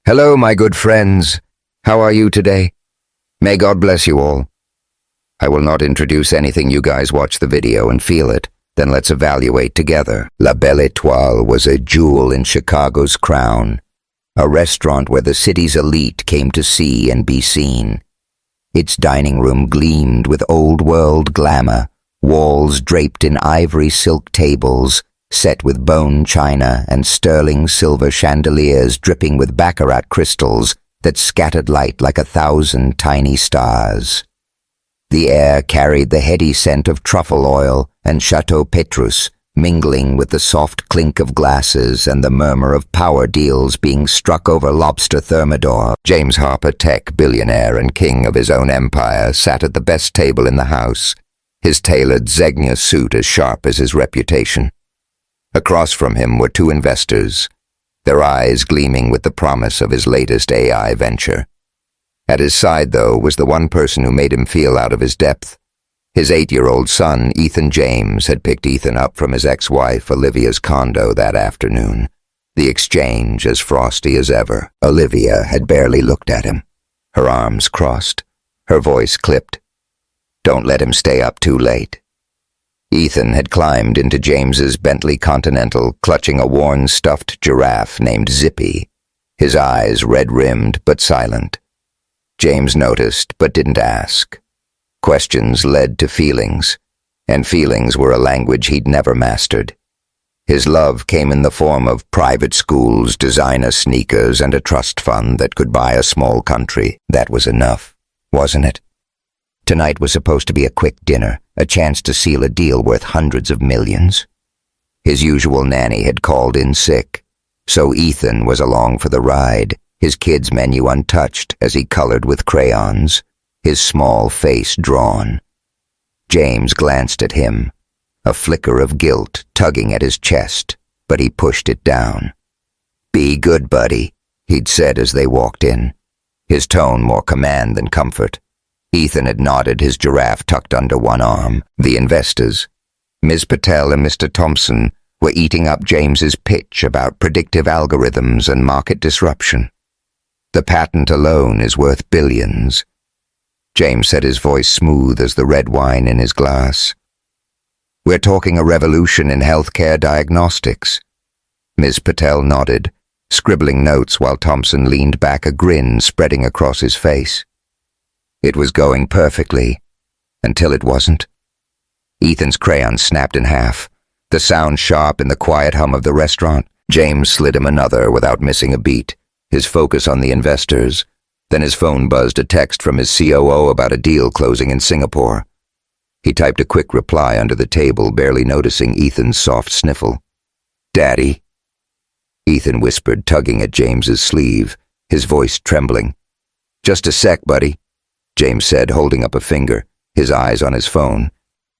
Hello, my good friends. How are you today? May God bless you all. I will not introduce anything. You guys watch the video and feel it. Then let's evaluate together. La Belle Étoile was a jewel in Chicago's crown, a restaurant where the city's elite came to see and be seen. Its dining room gleamed with old-world glamour, walls draped in ivory silk tables, set with bone china and sterling silver chandeliers dripping with baccarat crystals that scattered light like 1,000 tiny stars. The air carried the heady scent of truffle oil and Chateau Petrus, mingling with the soft clink of glasses and the murmur of power deals being struck over lobster thermidor. James Harper, tech billionaire and king of his own empire, sat at the best table in the house, his tailored Zegna suit as sharp as his reputation. Across from him were two investors, their eyes gleaming with the promise of his latest AI venture. At his side, though, was the one person who made him feel out of his depth. His 8-year-old son, Ethan James, had picked Ethan up from his ex-wife Olivia's condo that afternoon, the exchange as frosty as ever. Olivia had barely looked at him, her arms crossed, her voice clipped. "Don't let him stay up too late." Ethan had climbed into James's Bentley Continental, clutching a worn stuffed giraffe named Zippy, his eyes red-rimmed but silent. James noticed but didn't ask. Questions led to feelings, and feelings were a language he'd never mastered. His love came in the form of private schools, designer sneakers, and a trust fund that could buy a small country. That was enough, wasn't it? Tonight was supposed to be a quick dinner, a chance to seal a deal worth hundreds of millions. His usual nanny had called in sick, so Ethan was along for the ride, his kids' menu untouched as he colored with crayons, his small face drawn. James glanced at him, a flicker of guilt tugging at his chest, but he pushed it down. "Be good, buddy," he'd said as they walked in, his tone more command than comfort. Ethan had nodded, his giraffe tucked under one arm. The investors, Ms. Patel and Mr. Thompson, were eating up James's pitch about predictive algorithms and market disruption. "The patent alone is worth billions." James said, his voice smooth as the red wine in his glass. "We're talking a revolution in healthcare diagnostics." Ms. Patel nodded, scribbling notes while Thompson leaned back, a grin spreading across his face. It was going perfectly, until it wasn't. Ethan's crayon snapped in half, the sound sharp in the quiet hum of the restaurant. James slid him another without missing a beat, his focus on the investors. Then his phone buzzed, a text from his COO about a deal closing in Singapore. He typed a quick reply under the table, barely noticing Ethan's soft sniffle. "Daddy?" Ethan whispered, tugging at James's sleeve, his voice trembling. "Just a sec, buddy," James said, holding up a finger, his eyes on his phone.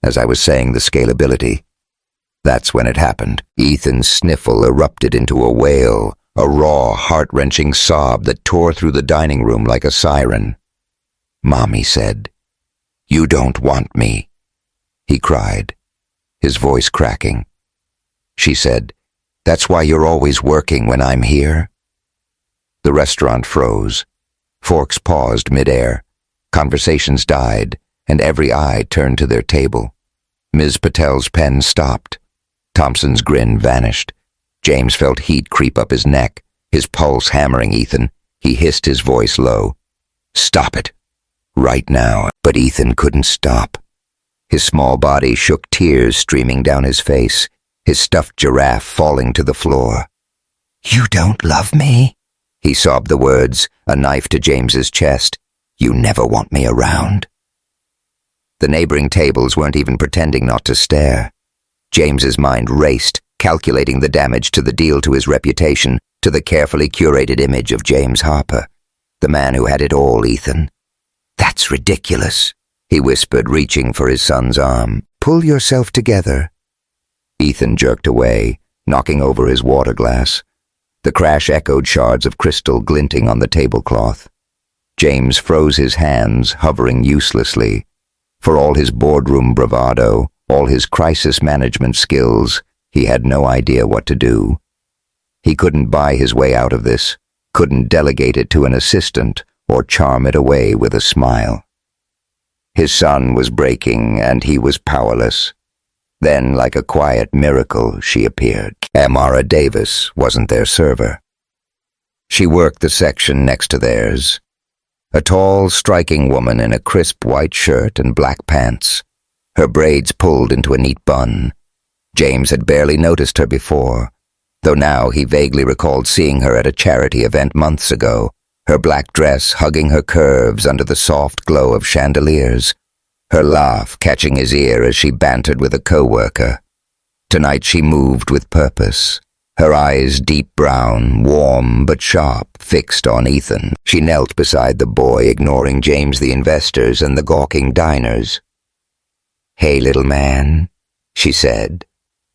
"As I was saying, the scalability." That's when it happened. Ethan's sniffle erupted into a wail, a raw, heart-wrenching sob that tore through the dining room like a siren. "Mommy said, 'You don't want me,'" he cried, his voice cracking. "She said, 'That's why you're always working when I'm here.'" The restaurant froze. Forks paused midair. Conversations died, and every eye turned to their table. Ms. Patel's pen stopped. Thompson's grin vanished. James felt heat creep up his neck, his pulse hammering Ethan. He hissed, his voice low. "Stop it. Right now." But Ethan couldn't stop. His small body shook, tears streaming down his face, his stuffed giraffe falling to the floor. "You don't love me?" He sobbed the words, a knife to James's chest. "You never want me around." The neighboring tables weren't even pretending not to stare. James's mind raced, calculating the damage to the deal, to his reputation, to the carefully curated image of James Harper, the man who had it all. "Ethan, that's ridiculous," he whispered, reaching for his son's arm. "Pull yourself together." Ethan jerked away, knocking over his water glass. The crash echoed, shards of crystal glinting on the tablecloth. James froze his hands, hovering uselessly. For all his boardroom bravado, all his crisis management skills, he had no idea what to do. He couldn't buy his way out of this, couldn't delegate it to an assistant or charm it away with a smile. His son was breaking and he was powerless. Then, like a quiet miracle, she appeared. Amara Davis wasn't their server. She worked the section next to theirs. A tall, striking woman in a crisp white shirt and black pants, her braids pulled into a neat bun. James had barely noticed her before, though now he vaguely recalled seeing her at a charity event months ago, her black dress hugging her curves under the soft glow of chandeliers, her laugh catching his ear as she bantered with a co-worker. Tonight she moved with purpose, her eyes deep brown, warm but sharp, fixed on Ethan. She knelt beside the boy, ignoring James the investors and the gawking diners. "Hey, little man," she said,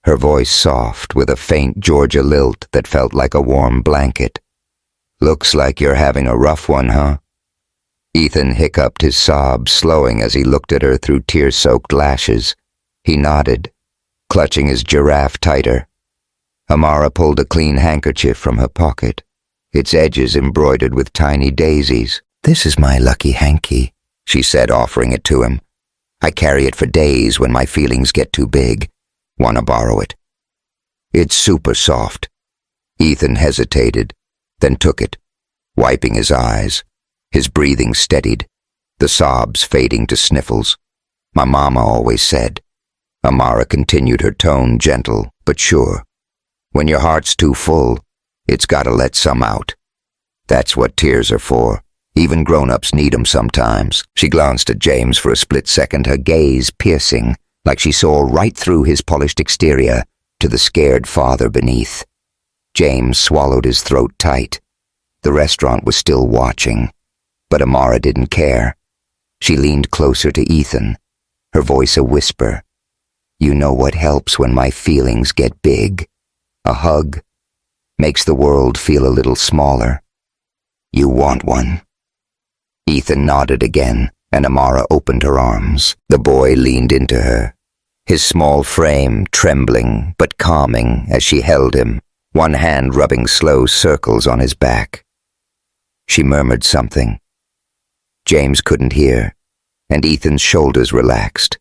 her voice soft with a faint Georgia lilt that felt like a warm blanket. "Looks like you're having a rough one, huh?" Ethan hiccuped, his sobs slowing as he looked at her through tear-soaked lashes. He nodded, clutching his giraffe tighter. Amara pulled a clean handkerchief from her pocket, its edges embroidered with tiny daisies. "This is my lucky hanky," she said, offering it to him. "I carry it for days when my feelings get too big. Want to borrow it?" "It's super soft." Ethan hesitated, then took it, wiping his eyes. His breathing steadied, the sobs fading to sniffles. "My mama always said." Amara continued, her tone gentle but sure. "When your heart's too full, it's gotta let some out. That's what tears are for. Even grown-ups need 'em sometimes." She glanced at James for a split second, her gaze piercing, like she saw right through his polished exterior to the scared father beneath. James swallowed his throat tight. The restaurant was still watching, but Amara didn't care. She leaned closer to Ethan, her voice a whisper. "You know what helps when my feelings get big? A hug. Makes the world feel a little smaller. You want one?" Ethan nodded again, and Amara opened her arms. The boy leaned into her, his small frame trembling but calming as she held him, one hand rubbing slow circles on his back. She murmured something. James couldn't hear, and Ethan's shoulders relaxed,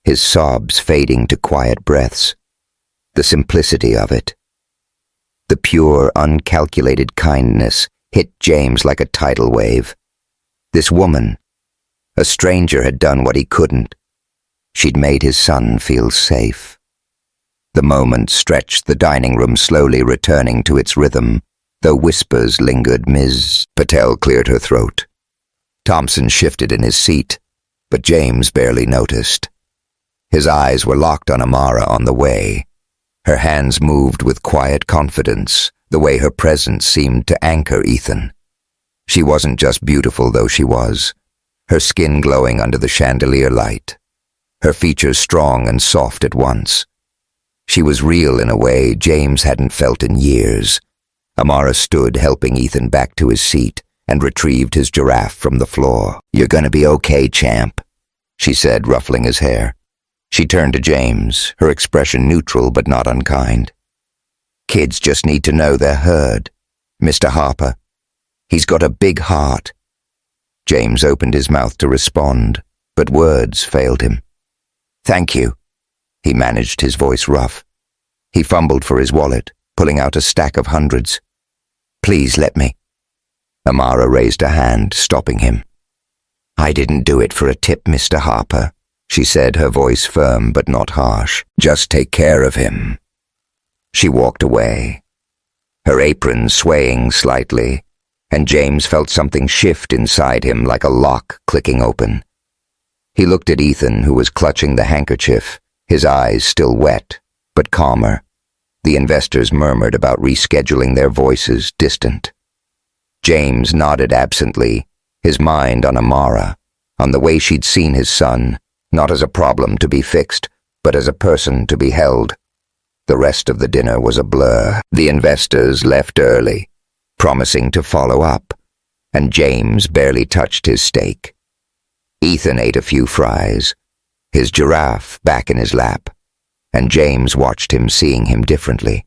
his sobs fading to quiet breaths. The simplicity of it, the pure, uncalculated kindness hit James like a tidal wave. This woman, a stranger, had done what he couldn't. She'd made his son feel safe. The moment stretched the dining room, slowly returning to its rhythm, though whispers lingered. Ms. Patel cleared her throat. Thompson shifted in his seat, but James barely noticed. His eyes were locked on Amara on the way. Her hands moved with quiet confidence, the way her presence seemed to anchor Ethan. She wasn't just beautiful, though she was, her skin glowing under the chandelier light, her features strong and soft at once. She was real in a way James hadn't felt in years. Amara stood, helping Ethan back to his seat, and retrieved his giraffe from the floor. "You're gonna be okay, champ," she said, ruffling his hair. She turned to James, her expression neutral but not unkind. "Kids just need to know they're heard. Mr. Harper, he's got a big heart." James opened his mouth to respond, but words failed him. "Thank you," he managed, his voice rough. He fumbled for his wallet, pulling out a stack of hundreds. "Please let me." Amara raised a hand, stopping him. "I didn't do it for a tip, Mr. Harper," she said, her voice firm but not harsh. "Just take care of him." She walked away, her apron swaying slightly, and James felt something shift inside him like a lock clicking open. He looked at Ethan, who was clutching the handkerchief, his eyes still wet, but calmer. The investors murmured about rescheduling, their voices distant. James nodded absently, his mind on Amara, on the way she'd seen his son, not as a problem to be fixed, but as a person to be held. The rest of the dinner was a blur. The investors left early, promising to follow up, and James barely touched his steak. Ethan ate a few fries, his giraffe back in his lap, and James watched him, seeing him differently.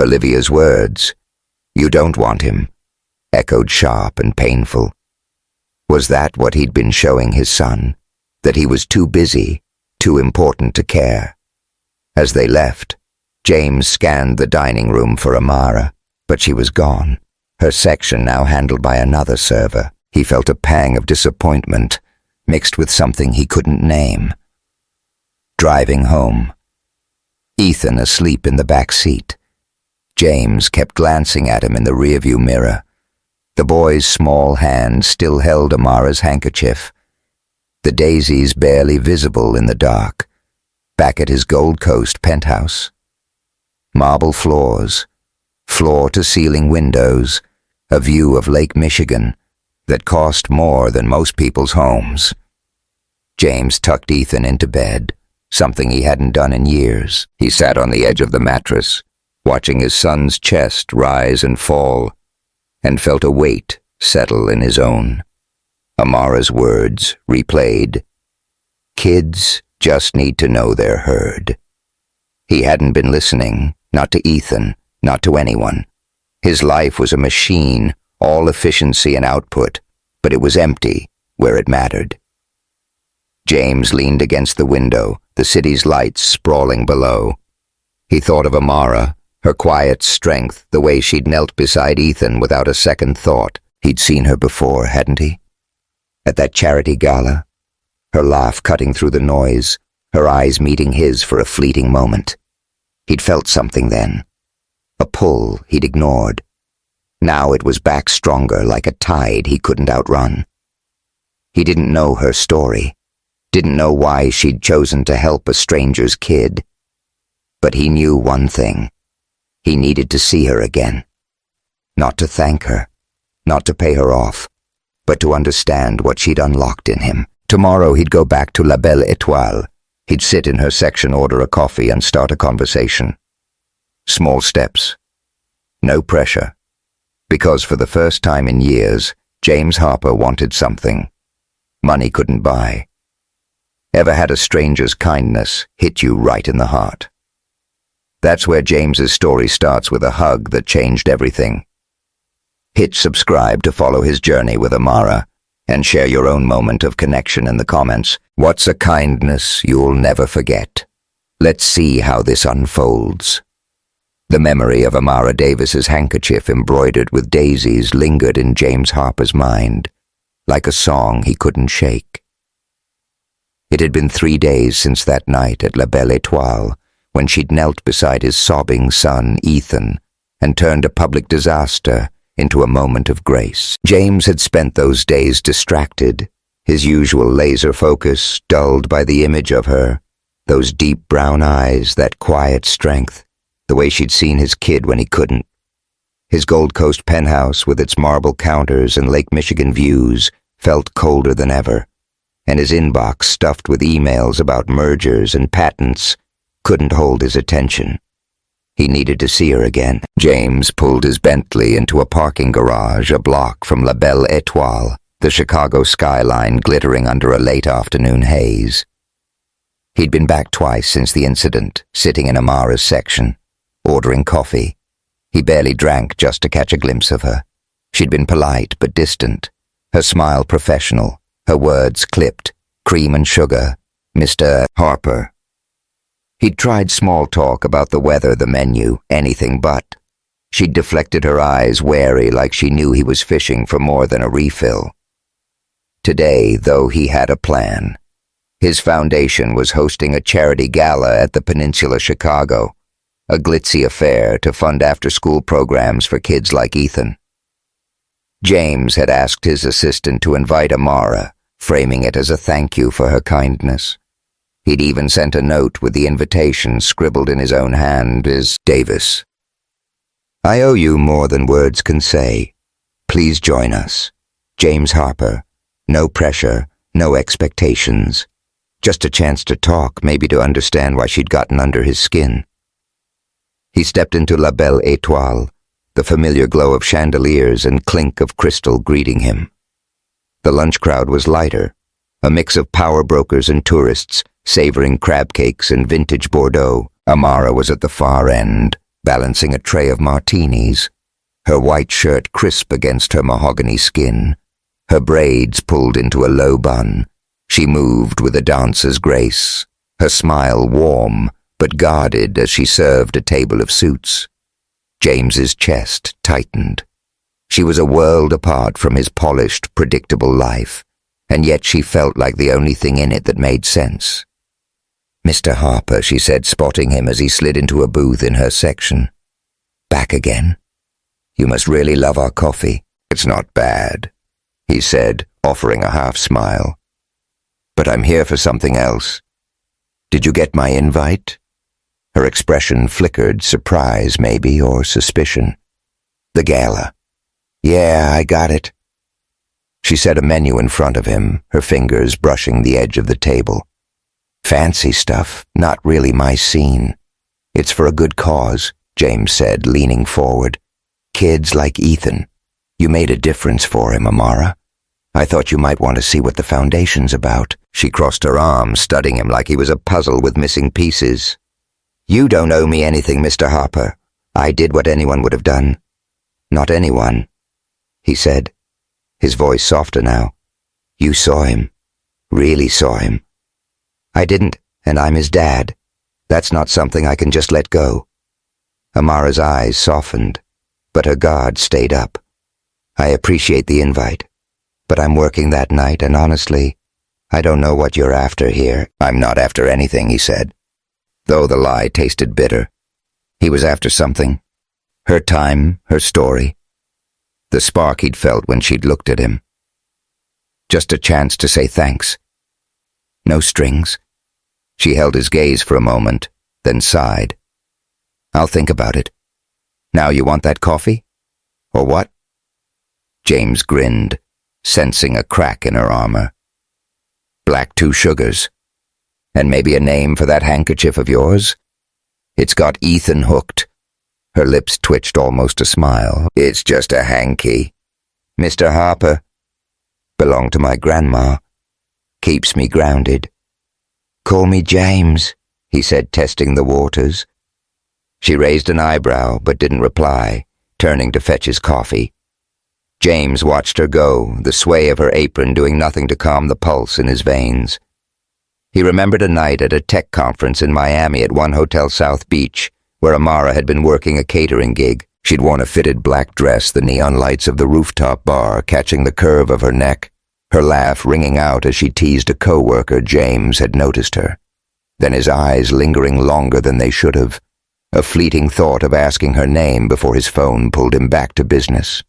Olivia's words, "You don't want him," echoed sharp and painful. Was that what he'd been showing his son? That he was too busy, too important to care? As they left, James scanned the dining room for Amara, but she was gone, her section now handled by another server. He felt a pang of disappointment, mixed with something he couldn't name. Driving home, Ethan asleep in the back seat. James kept glancing at him in the rearview mirror. The boy's small hand still held Amara's handkerchief, the daisies barely visible in the dark, back at his Gold Coast penthouse. Marble floors, floor-to-ceiling windows, a view of Lake Michigan that cost more than most people's homes. James tucked Ethan into bed, something he hadn't done in years. He sat on the edge of the mattress, watching his son's chest rise and fall, and felt a weight settle in his own. Amara's words, replayed. Kids just need to know they're heard. He hadn't been listening, not to Ethan, not to anyone. His life was a machine, all efficiency and output, but it was empty where it mattered. James leaned against the window, the city's lights sprawling below. He thought of Amara, her quiet strength, the way she'd knelt beside Ethan without a second thought. He'd seen her before, hadn't he? At that charity gala, her laugh cutting through the noise, her eyes meeting his for a fleeting moment. He'd felt something then, a pull he'd ignored. Now it was back stronger, like a tide he couldn't outrun. He didn't know her story, didn't know why she'd chosen to help a stranger's kid. But he knew one thing. He needed to see her again. Not to thank her, not to pay her off, but to understand what she'd unlocked in him. Tomorrow he'd go back to La Belle Étoile. He'd sit in her section, order a coffee, and start a conversation. Small steps. No pressure. Because for the first time in years, James Harper wanted something money couldn't buy. Ever had a stranger's kindness hit you right in the heart? That's where James's story starts, with a hug that changed everything. Hit subscribe to follow his journey with Amara, and share your own moment of connection in the comments. What's a kindness you'll never forget? Let's see how this unfolds. The memory of Amara Davis's handkerchief embroidered with daisies lingered in James Harper's mind, like a song he couldn't shake. It had been 3 days since that night at La Belle Étoile, when she'd knelt beside his sobbing son, Ethan, and turned a public disaster into a moment of grace. James had spent those days distracted, his usual laser focus dulled by the image of her, those deep brown eyes, that quiet strength, the way she'd seen his kid when he couldn't. His Gold Coast penthouse with its marble counters and Lake Michigan views felt colder than ever, and his inbox stuffed with emails about mergers and patents couldn't hold his attention. He needed to see her again. James pulled his Bentley into a parking garage a block from La Belle Étoile, the Chicago skyline glittering under a late afternoon haze. He'd been back twice since the incident, sitting in Amara's section, ordering coffee. He barely drank just to catch a glimpse of her. She'd been polite but distant, her smile professional, her words clipped, cream and sugar, Mr. Harper. He'd tried small talk about the weather, the menu, anything but. She'd deflected her eyes, wary, like she knew he was fishing for more than a refill. Today, though, he had a plan. His foundation was hosting a charity gala at the Peninsula, Chicago, a glitzy affair to fund after-school programs for kids like Ethan. James had asked his assistant to invite Amara, framing it as a thank you for her kindness. He'd even sent a note with the invitation scribbled in his own hand as Davis. I owe you more than words can say. Please join us. James Harper. No pressure, no expectations. Just a chance to talk, maybe to understand why she'd gotten under his skin. He stepped into La Belle Étoile, the familiar glow of chandeliers and clink of crystal greeting him. The lunch crowd was lighter, a mix of power brokers and tourists, savoring crab cakes and vintage Bordeaux. Amara was at the far end, balancing a tray of martinis. her white shirt crisp against her mahogany skin, her braids pulled into a low bun. She moved with a dancer's grace, her smile warm but guarded as she served a table of suits. James's chest tightened. She was a world apart from his polished, predictable life, and yet she felt like the only thing in it that made sense. "Mr. Harper," she said, spotting him as he slid into a booth in her section. "Back again? You must really love our coffee." "It's not bad," he said, offering a half-smile. "But I'm here for something else. Did you get my invite?" Her expression flickered, surprise maybe, or suspicion. "The gala." "Yeah, I got it." She set a menu in front of him, her fingers brushing the edge of the table. "Fancy stuff, not really my scene. It's for a good cause," James said, leaning forward. "Kids like Ethan. You made a difference for him, Amara. I thought you might want to see what the foundation's about." She crossed her arms, studying him like he was a puzzle with missing pieces. "You don't owe me anything, Mr. Harper. I did what anyone would have done." "Not anyone," he said, his voice softer now. "You saw him. Really saw him." "I didn't, and I'm his dad. That's not something I can just let go." Amara's eyes softened, but her guard stayed up. "I appreciate the invite, but I'm working that night, and honestly, I don't know what you're after here." "I'm not after anything," he said, though the lie tasted bitter. He was after something. Her time, her story. The spark he'd felt when she'd looked at him. Just a chance to say thanks. No strings. She held his gaze for a moment, then sighed. "I'll think about it. Now you want that coffee? Or what?" James grinned, sensing a crack in her armor. "Black 2 sugars. And maybe a name for that handkerchief of yours? It's got Ethan hooked." Her lips twitched almost a smile. "It's just a hanky. Mr. Harper. Belonged to my grandma. Keeps me grounded." "Call me James," he said, testing the waters. She raised an eyebrow but didn't reply, turning to fetch his coffee. James watched her go, the sway of her apron doing nothing to calm the pulse in his veins. He remembered a night at a tech conference in Miami at one Hotel South Beach, where Amara had been working a catering gig. She'd worn a fitted black dress, the neon lights of the rooftop bar catching the curve of her neck, her laugh ringing out as she teased a co-worker James had noticed her. Then his eyes lingering longer than they should have, a fleeting thought of asking her name before his phone pulled him back to business.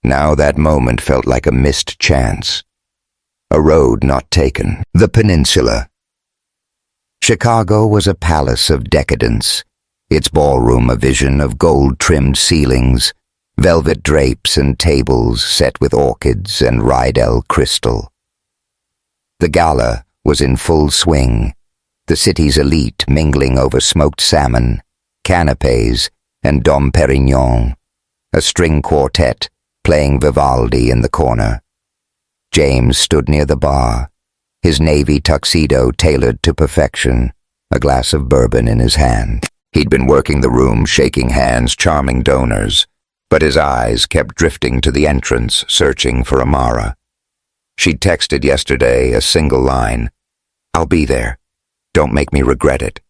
Now that moment felt like a missed chance. A road not taken. The Peninsula. Chicago was a palace of decadence, its ballroom a vision of gold-trimmed ceilings, velvet drapes and tables set with orchids and Rydell crystal. The gala was in full swing, the city's elite mingling over smoked salmon, canapes, and Dom Perignon, a string quartet playing Vivaldi in the corner. James stood near the bar, his navy tuxedo tailored to perfection, a glass of bourbon in his hand. He'd been working the room, shaking hands, charming donors, but his eyes kept drifting to the entrance, searching for Amara. She'd texted yesterday a single line, "I'll be there. Don't make me regret it."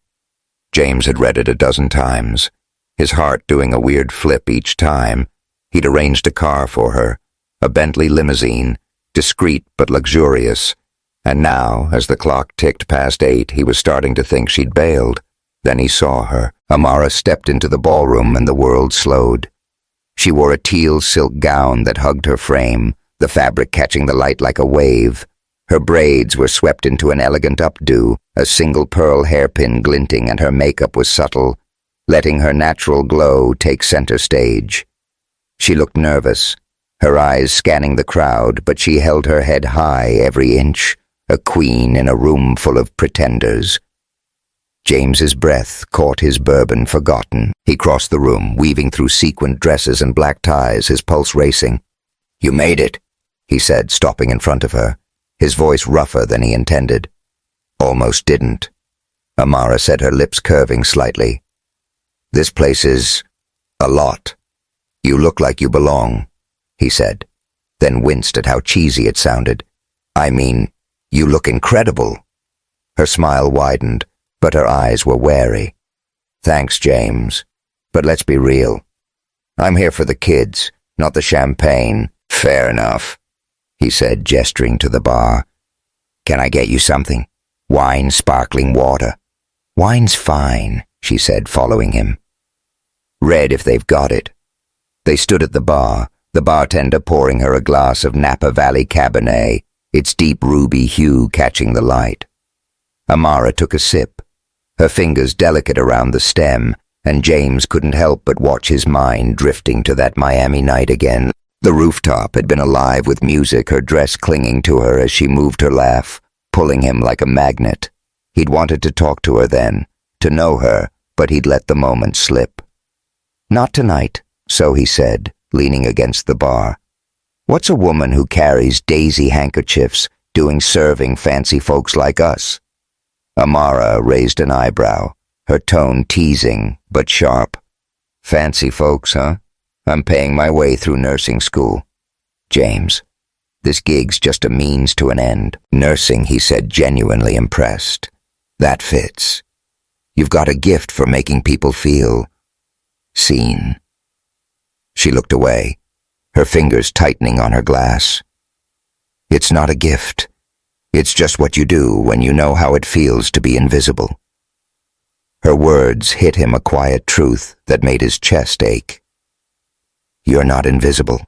James had read it a dozen times, his heart doing a weird flip each time. He'd arranged a car for her, a Bentley limousine, discreet but luxurious, and now, as the clock ticked past 8, he was starting to think she'd bailed. Then he saw her. Amara stepped into the ballroom and the world slowed. She wore a teal silk gown that hugged her frame, the fabric catching the light like a wave. Her braids were swept into an elegant updo, a single pearl hairpin glinting, and her makeup was subtle, letting her natural glow take center stage. She looked nervous, her eyes scanning the crowd, but she held her head high every inch, a queen in a room full of pretenders. James's breath caught his bourbon forgotten. He crossed the room, weaving through sequined dresses and black ties, his pulse racing. "You made it," he said, stopping in front of her, his voice rougher than he intended. "Almost didn't," Amara said, her lips curving slightly. "This place is a lot." "You look like you belong," he said, then winced at how cheesy it sounded. "I mean, you look incredible." Her smile widened, but her eyes were wary. "Thanks, James. But let's be real. I'm here for the kids, not the champagne." "Fair enough," he said, gesturing to the bar. "Can I get you something? Wine, sparkling water?" "Wine's fine," she said, following him. "Red if they've got it." They stood at the bar, the bartender pouring her a glass of Napa Valley Cabernet, its deep ruby hue catching the light. Amara took a sip, her fingers delicate around the stem, and James couldn't help but watch his mind drifting to that Miami night again. The rooftop had been alive with music, her dress clinging to her as she moved her laugh, pulling him like a magnet. He'd wanted to talk to her then, to know her, but he'd let the moment slip. "Not tonight," so he said, leaning against the bar. "What's a woman who carries daisy handkerchiefs doing serving fancy folks like us?" Amara raised an eyebrow, her tone teasing but sharp. "Fancy folks, huh? I'm paying my way through nursing school." "James, this gig's just a means to an end." "Nursing," he said, genuinely impressed. "That fits. You've got a gift for making people feel seen." She looked away, her fingers tightening on her glass. "It's not a gift. It's just what you do when you know how it feels to be invisible." Her words hit him a quiet truth that made his chest ache. "You're not invisible,"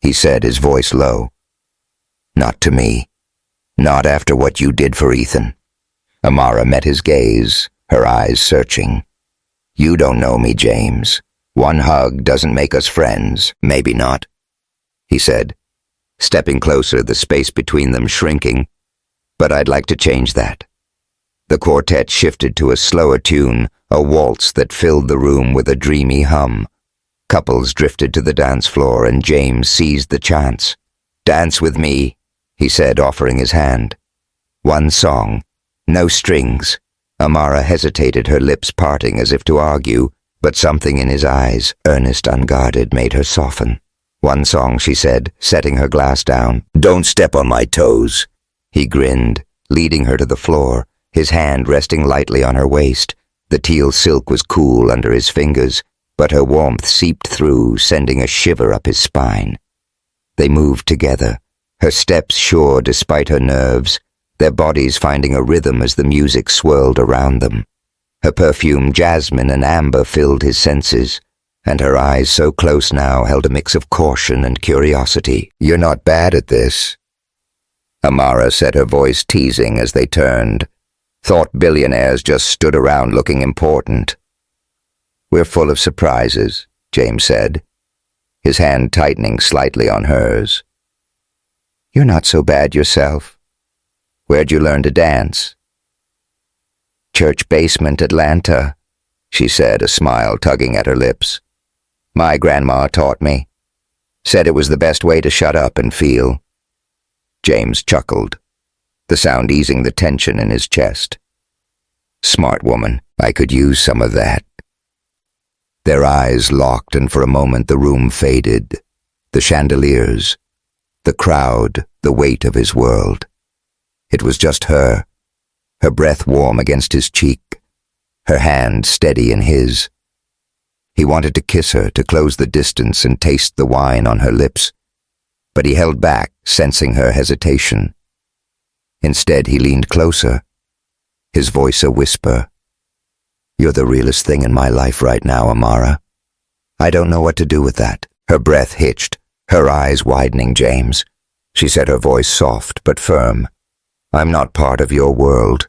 he said, his voice low. "Not to me. Not after what you did for Ethan." Amara met his gaze, her eyes searching. "You don't know me, James. One hug doesn't make us friends." "Maybe not," he said, stepping closer, the space between them shrinking. "But I'd like to change that." The quartet shifted to a slower tune, a waltz that filled the room with a dreamy hum. Couples drifted to the dance floor, and James seized the chance. "Dance with me," he said, offering his hand. "One song. No strings." Amara hesitated, her lips parting as if to argue, but something in his eyes, earnest, unguarded, made her soften. "One song," she said, setting her glass down. "Don't step on my toes." He grinned, leading her to the floor, his hand resting lightly on her waist. The teal silk was cool under his fingers, but her warmth seeped through, sending a shiver up his spine. They moved together, her steps sure despite her nerves, their bodies finding a rhythm as the music swirled around them. Her perfume, jasmine and amber, filled his senses, and her eyes, so close now, held a mix of caution and curiosity. "You're not bad at this," Amara said, her voice teasing as they turned. "Thought billionaires just stood around looking important." "We're full of surprises," James said, his hand tightening slightly on hers. "You're not so bad yourself. Where'd you learn to dance?" "Church basement, Atlanta," she said, a smile tugging at her lips. "My grandma taught me. Said it was the best way to shut up and feel." James chuckled, the sound easing the tension in his chest. "Smart woman. I could use some of that." Their eyes locked, and for a moment the room faded. The chandeliers, the crowd, the weight of his world. It was just her breath warm against his cheek, her hand steady in his. He wanted to kiss her, to close the distance and taste the wine on her lips, but he held back, sensing her hesitation. Instead, he leaned closer, his voice a whisper. "You're the realest thing in my life right now, Amara. I don't know what to do with that." Her breath hitched, her eyes widening. "James," she said, her voice soft but firm, "I'm not part of your world.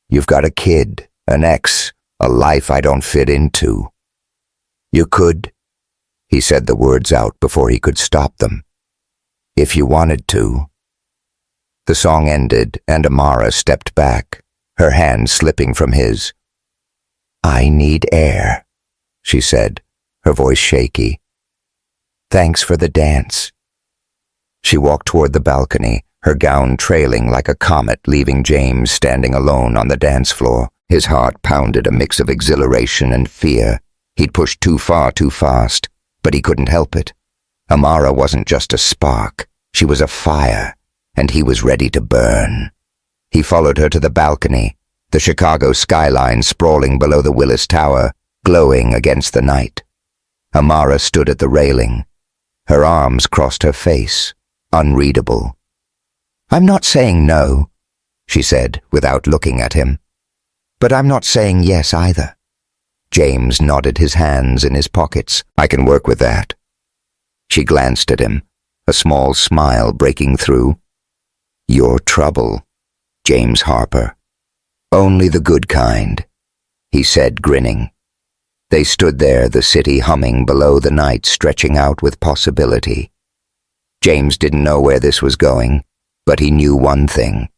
You've got a kid, an ex, a life I don't fit into." "You could," he said the words out before he could stop them. "If you wanted to." The song ended, and Amara stepped back, her hand slipping from his. "I need air," she said, her voice shaky. "Thanks for the dance." She walked toward the balcony, her gown trailing like a comet, leaving James standing alone on the dance floor. His heart pounded, a mix of exhilaration and fear. He'd pushed too far too fast, but he couldn't help it. Amara wasn't just a spark, she was a fire, and he was ready to burn. He followed her to the balcony, the Chicago skyline sprawling below the Willis Tower, glowing against the night. Amara stood at the railing. Her arms crossed her face, unreadable. "I'm not saying no," she said without looking at him. "But I'm not saying yes either." James nodded his hands in his pockets. "I can work with that." She glanced at him, a small smile breaking through. "Your trouble, James Harper. Only the good kind," he said, grinning. They stood there, the city humming below, the night stretching out with possibility. James didn't know where this was going, but he knew one thing.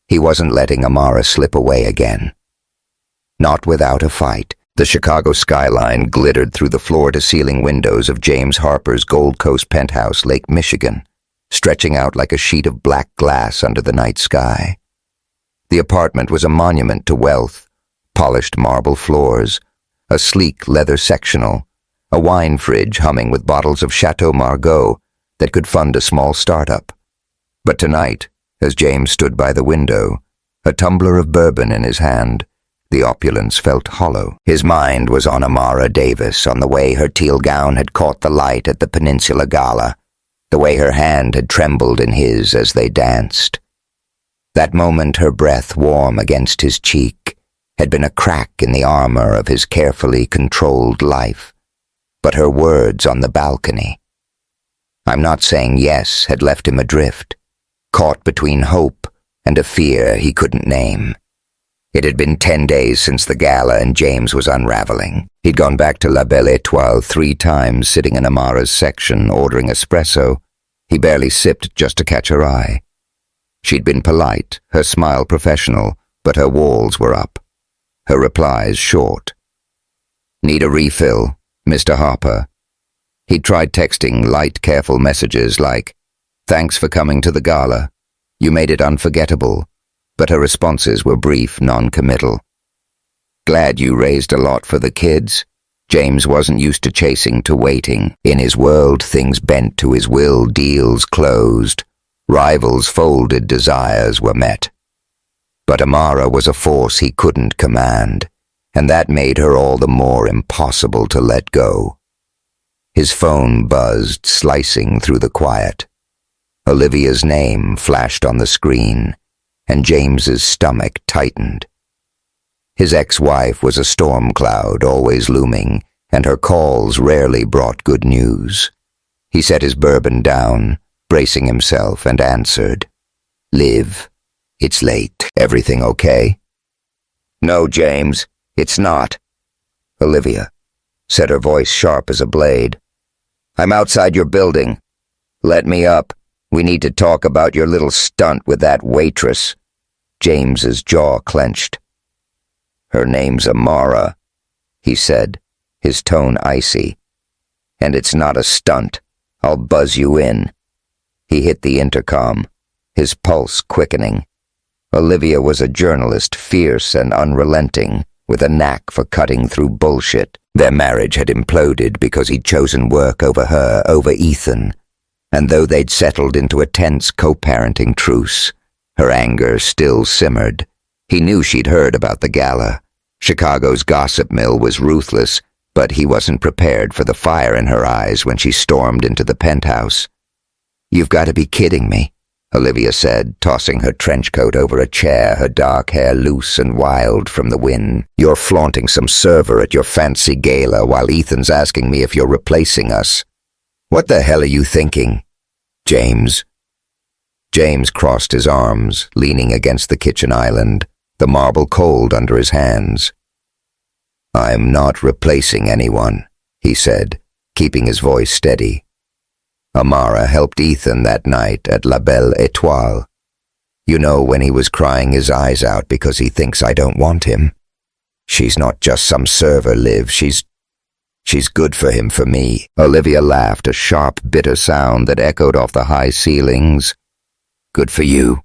He wasn't letting Amara slip away again. Not without a fight. The Chicago skyline glittered through the floor-to-ceiling windows of James Harper's Gold Coast penthouse, Lake Michigan, stretching out like a sheet of black glass under the night sky. The apartment was a monument to wealth, polished marble floors, a sleek leather sectional, a wine fridge humming with bottles of Chateau Margaux that could fund a small startup. But tonight, as James stood by the window, a tumbler of bourbon in his hand, the opulence felt hollow. His mind was on Amara Davis, on the way her teal gown had caught the light at the Peninsula gala, the way her hand had trembled in his as they danced. That moment, her breath warm against his cheek, had been a crack in the armor of his carefully controlled life. But her words on the balcony, "I'm not saying yes," had left him adrift, caught between hope and a fear he couldn't name. It had been 10 days since the gala, and James was unraveling. He'd gone back to La Belle Étoile 3 times, sitting in Amara's section, ordering espresso. He barely sipped just to catch her eye. She'd been polite, her smile professional, but her walls were up. Her replies short. "Need a refill, Mr. Harper?" He'd tried texting light, careful messages like, "Thanks for coming to the gala. You made it unforgettable." But her responses were brief, non-committal. "Glad you raised a lot for the kids." James wasn't used to chasing, to waiting. In his world, things bent to his will, deals closed. Rivals folded, desires were met. But Amara was a force he couldn't command, and that made her all the more impossible to let go. His phone buzzed, slicing through the quiet. Olivia's name flashed on the screen, and James's stomach tightened. His ex-wife was a storm cloud, always looming, and her calls rarely brought good news. He set his bourbon down, bracing himself, and answered, "Liv, it's late. Everything okay?" "No, James, it's not." "Olivia," said her voice sharp as a blade. "I'm outside your building. Let me up. We need to talk about your little stunt with that waitress." James's jaw clenched. "Her name's Amara," he said, his tone icy. "And it's not a stunt. I'll buzz you in." He hit the intercom, his pulse quickening. Olivia was a journalist, fierce and unrelenting, with a knack for cutting through bullshit. Their marriage had imploded because he'd chosen work over her, over Ethan. And though they'd settled into a tense co-parenting truce, her anger still simmered. He knew she'd heard about the gala. Chicago's gossip mill was ruthless, but he wasn't prepared for the fire in her eyes when she stormed into the penthouse. "You've got to be kidding me," Olivia said, tossing her trench coat over a chair, her dark hair loose and wild from the wind. "You're flaunting some server at your fancy gala while Ethan's asking me if you're replacing us. What the hell are you thinking, James?" James crossed his arms, leaning against the kitchen island, the marble cold under his hands. "I'm not replacing anyone," he said, keeping his voice steady. "Amara helped Ethan that night at La Belle Étoile. You know, when he was crying his eyes out because he thinks I don't want him. She's not just some server, Liv. She's good for him, for me." Olivia laughed, a sharp, bitter sound that echoed off the high ceilings. "Good for you.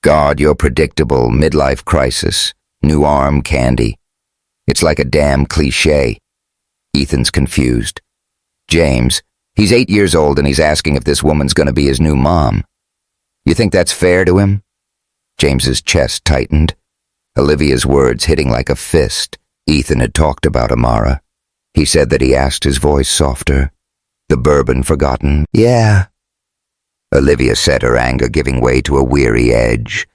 God, you're predictable, midlife crisis, new arm candy. It's like a damn cliché." Ethan's confused. James, he's 8 years old and he's asking if this woman's gonna be his new mom. You think that's fair to him? James's chest tightened. Olivia's words hitting like a fist. Ethan had talked about Amara. He said that he asked, his voice softer. The bourbon forgotten. Yeah. Olivia said, her anger giving way to a weary edge.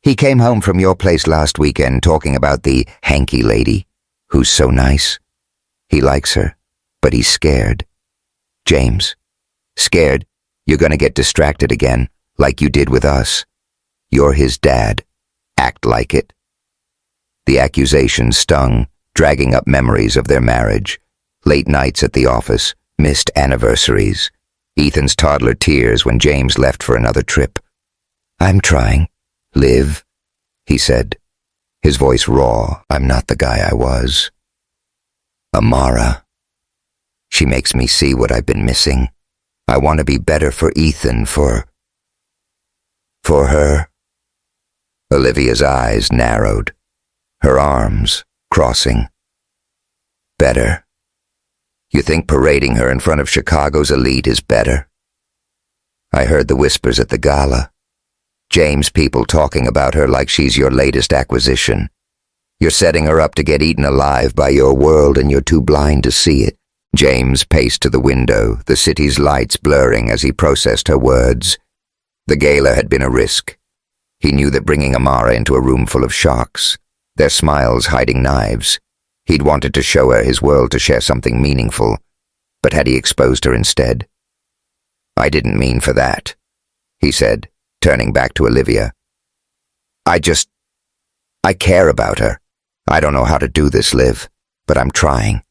He came home from your place last weekend talking about the hanky lady, who's so nice. He likes her, but he's scared. James, scared you're gonna get distracted again, like you did with us. You're his dad. Act like it. The accusation stung, dragging up memories of their marriage, late nights at the office, missed anniversaries, Ethan's toddler tears when James left for another trip. I'm trying. Liv, he said, his voice raw. I'm not the guy I was. Amara. She makes me see what I've been missing. I want to be better for Ethan, for her. Olivia's eyes narrowed, her arms crossing. Better. You think parading her in front of Chicago's elite is better? I heard the whispers at the gala. James people talking about her like she's your latest acquisition. You're setting her up to get eaten alive by your world and you're too blind to see it. James paced to the window, the city's lights blurring as he processed her words. The gala had been a risk. He knew that bringing Amara into a room full of sharks, their smiles hiding knives, he'd wanted to show her his world to share something meaningful, but had he exposed her instead? I didn't mean for that, he said, turning back to Olivia. I care about her. I don't know how to do this, Liv, but I'm trying.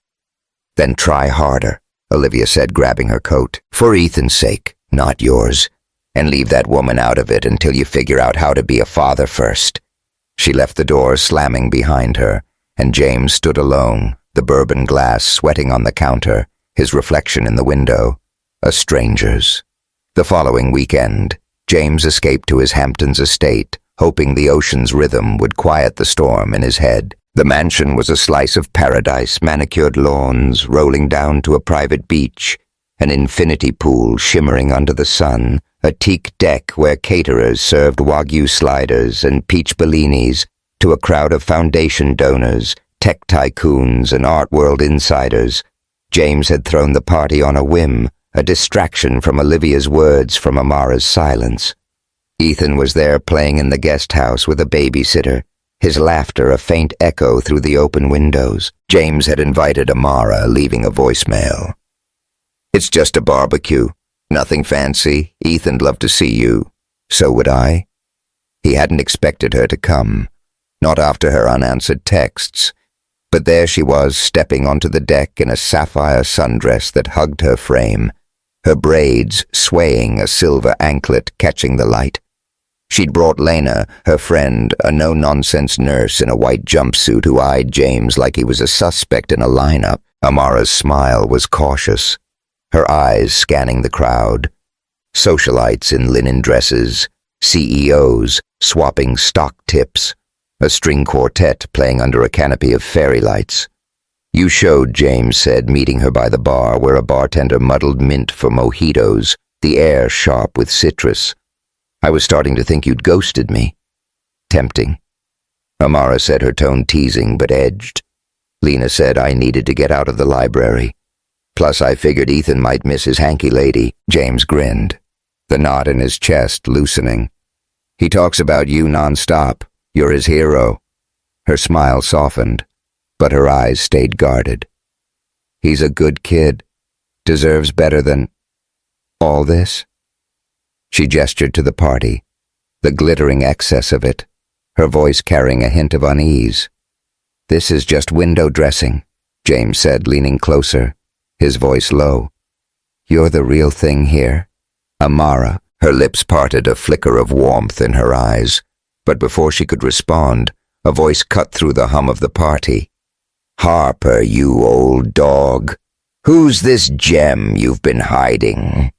Then try harder, Olivia said, grabbing her coat. For Ethan's sake, not yours. And leave that woman out of it until you figure out how to be a father first. She left the door slamming behind her, and James stood alone, the bourbon glass sweating on the counter, his reflection in the window. A stranger's. The following weekend, James escaped to his Hamptons estate, hoping the ocean's rhythm would quiet the storm in his head. The mansion was a slice of paradise, manicured lawns rolling down to a private beach, an infinity pool shimmering under the sun, a teak deck where caterers served Wagyu sliders and peach bellinis to a crowd of foundation donors, tech tycoons, and art world insiders. James had thrown the party on a whim, a distraction from Olivia's words, from Amara's silence. Ethan was there playing in the guest house with a babysitter, his laughter a faint echo through the open windows. James had invited Amara, leaving a voicemail. It's just a barbecue. Nothing fancy. Ethan'd love to see you. So would I. He hadn't expected her to come, not after her unanswered texts. But there she was, stepping onto the deck in a sapphire sundress that hugged her frame, her braids swaying, a silver anklet catching the light. She'd brought Lena, her friend, a no-nonsense nurse in a white jumpsuit who eyed James like he was a suspect in a lineup. Amara's smile was cautious, her eyes scanning the crowd. Socialites in linen dresses, CEOs swapping stock tips, a string quartet playing under a canopy of fairy lights. You showed, James said, meeting her by the bar where a bartender muddled mint for mojitos, the air sharp with citrus. I was starting to think you'd ghosted me. Tempting. Amara said, her tone teasing but edged. Lena said I needed to get out of the library. Plus I figured Ethan might miss his hanky lady. James grinned, the knot in his chest loosening. He talks about you nonstop. You're his hero. Her smile softened, but her eyes stayed guarded. He's a good kid. Deserves better than all this. She gestured to the party, the glittering excess of it, her voice carrying a hint of unease. This is just window dressing, James said, leaning closer, his voice low. You're the real thing here. Amara, her lips parted, a flicker of warmth in her eyes. But before she could respond, a voice cut through the hum of the party. Harper, you old dog. Who's this gem you've been hiding?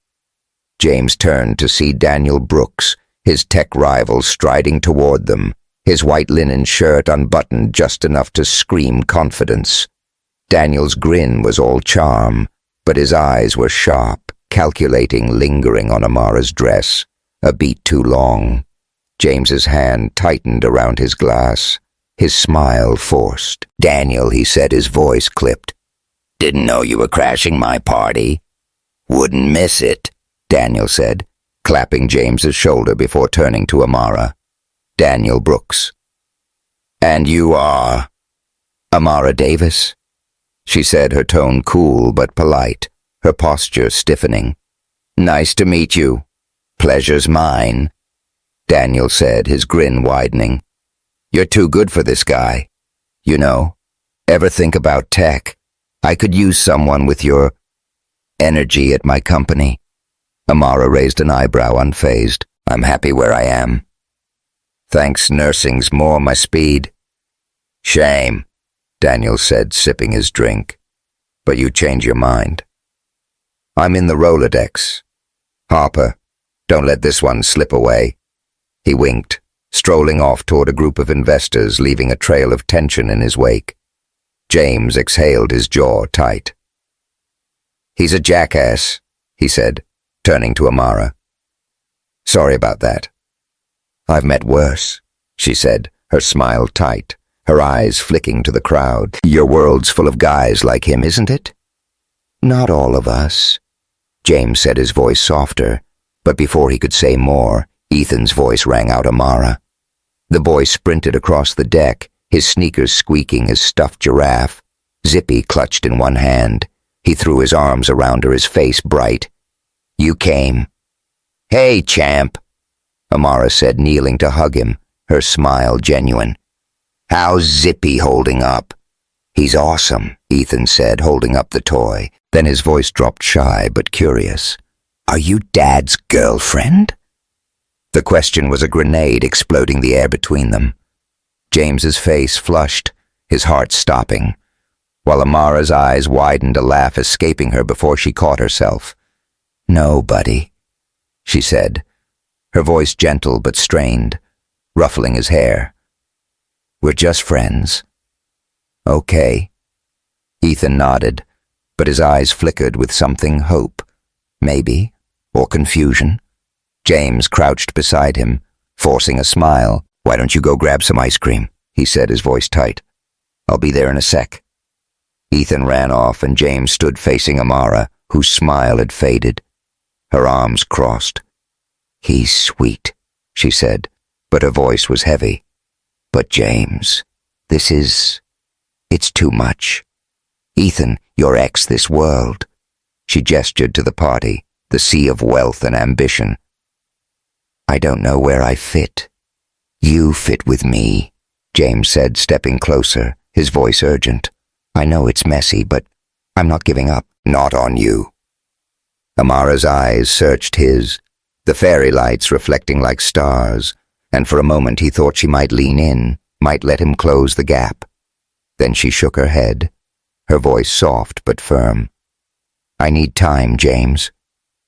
James turned to see Daniel Brooks, his tech rival, striding toward them, his white linen shirt unbuttoned just enough to scream confidence. Daniel's grin was all charm, but his eyes were sharp, calculating, lingering on Amara's dress, a beat too long. James's hand tightened around his glass, his smile forced. "Daniel," he said, his voice clipped. "Didn't know you were crashing my party." "Wouldn't miss it," Daniel said, clapping James's shoulder before turning to Amara. "Daniel Brooks." "And you are?" "Amara Davis," she said, her tone cool but polite, her posture stiffening. "Nice to meet you. Pleasure's mine," Daniel said, his grin widening. "You're too good for this guy. You know, ever think about tech? I could use someone with your energy at my company." Amara raised an eyebrow, unfazed. "I'm happy where I am. Thanks, nursing's more my speed." "Shame," Daniel said, sipping his drink. "But you change your mind." "I'm in the Rolodex. Harper, don't let this one slip away." He winked, strolling off toward a group of investors, leaving a trail of tension in his wake. James exhaled, his jaw tight. "He's a jackass," he said, turning to Amara. "Sorry about that." "I've met worse," she said, her smile tight, her eyes flicking to the crowd. "Your world's full of guys like him, isn't it?" "Not all of us," James said, his voice softer, but before he could say more, Ethan's voice rang out Amara. The boy sprinted across the deck, his sneakers squeaking, his stuffed giraffe, Zippy clutched in one hand. He threw his arms around her, his face bright. "You came." "Hey, champ," Amara said, kneeling to hug him, her smile genuine. "How's Zippy holding up?" "He's awesome," Ethan said, holding up the toy. Then his voice dropped shy but curious. "Are you Dad's girlfriend?" The question was a grenade exploding the air between them. James's face flushed, his heart stopping, while Amara's eyes widened, a laugh escaping her before she caught herself. "No, buddy," she said, her voice gentle but strained, ruffling his hair. "We're just friends." "Okay." Ethan nodded, but his eyes flickered with something, hope, maybe, or confusion. James crouched beside him, forcing a smile. "Why don't you go grab some ice cream?" he said, his voice tight. "I'll be there in a sec." Ethan ran off, and James stood facing Amara, whose smile had faded. Her arms crossed. "He's sweet," she said, but her voice was heavy. "But James, it's too much. Ethan, your ex this world." She gestured to the party, the sea of wealth and ambition. "I don't know where I fit." "You fit with me," James said, stepping closer, his voice urgent. "I know it's messy, but I'm not giving up." "Not on you." Amara's eyes searched his, the fairy lights reflecting like stars, and for a moment he thought she might lean in, might let him close the gap. Then she shook her head, her voice soft but firm. "I need time, James.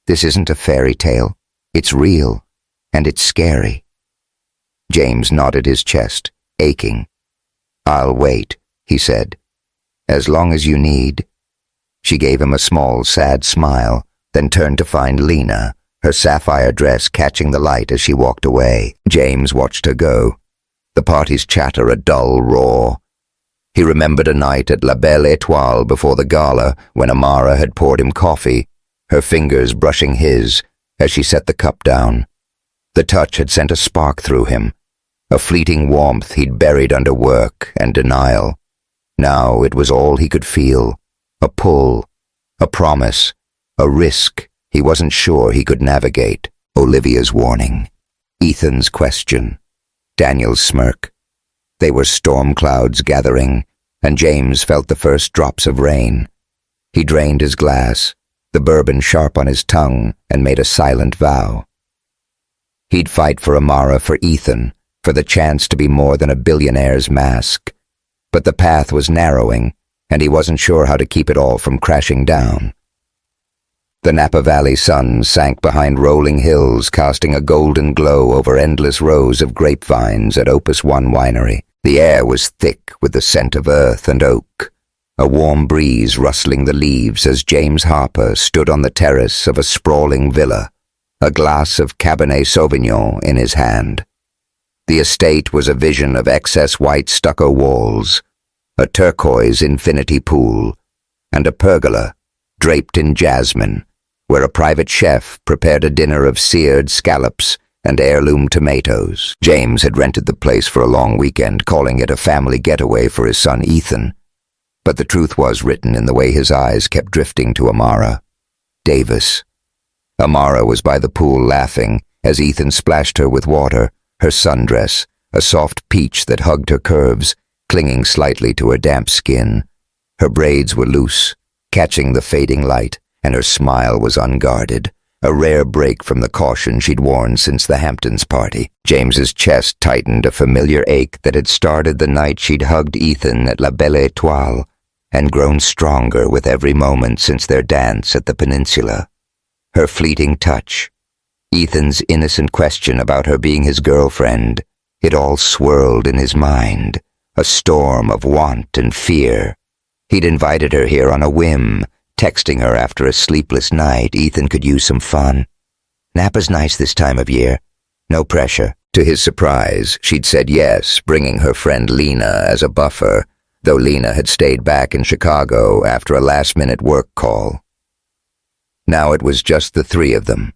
This isn't a fairy tale. It's real, and it's scary." James nodded, his chest, aching. "I'll wait," he said. "As long as you need." She gave him a small, sad smile, then turned to find Lena, her sapphire dress catching the light as she walked away. James watched her go, the party's chatter a dull roar. He remembered a night at Belle Étoile before the gala when Amara had poured him coffee, her fingers brushing his as she set the cup down. The touch had sent a spark through him, a fleeting warmth he'd buried under work and denial. Now it was all he could feel, a pull, a promise, a risk he wasn't sure he could navigate. Olivia's warning, Ethan's question, Daniel's smirk. They were storm clouds gathering, and James felt the first drops of rain. He drained his glass, the bourbon sharp on his tongue, and made a silent vow. He'd fight for Amara, for Ethan, for the chance to be more than a billionaire's mask. But the path was narrowing, and he wasn't sure how to keep it all from crashing down. The Napa Valley sun sank behind rolling hills, casting a golden glow over endless rows of grapevines at Opus One Winery. The air was thick with the scent of earth and oak, a warm breeze rustling the leaves as James Harper stood on the terrace of a sprawling villa, a glass of Cabernet Sauvignon in his hand. The estate was a vision of excess white stucco walls, a turquoise infinity pool, and a pergola draped in jasmine, where a private chef prepared a dinner of seared scallops and heirloom tomatoes. James had rented the place for a long weekend, calling it a family getaway for his son Ethan. But the truth was written in the way his eyes kept drifting to Amara. Davis. Amara was by the pool laughing as Ethan splashed her with water, her sundress, a soft peach that hugged her curves, clinging slightly to her damp skin. Her braids were loose, catching the fading light, and her smile was unguarded, a rare break from the caution she'd worn since the Hamptons party. James's chest tightened, a familiar ache that had started the night she'd hugged Ethan at La Belle Étoile, and grown stronger with every moment since their dance at the Peninsula. Her fleeting touch, Ethan's innocent question about her being his girlfriend, it all swirled in his mind, a storm of want and fear. He'd invited her here on a whim, texting her after a sleepless night Ethan could use some fun. Napa's nice this time of year. No pressure. To his surprise, she'd said yes, bringing her friend Lena as a buffer, though Lena had stayed back in Chicago after a last-minute work call. Now it was just the three of them,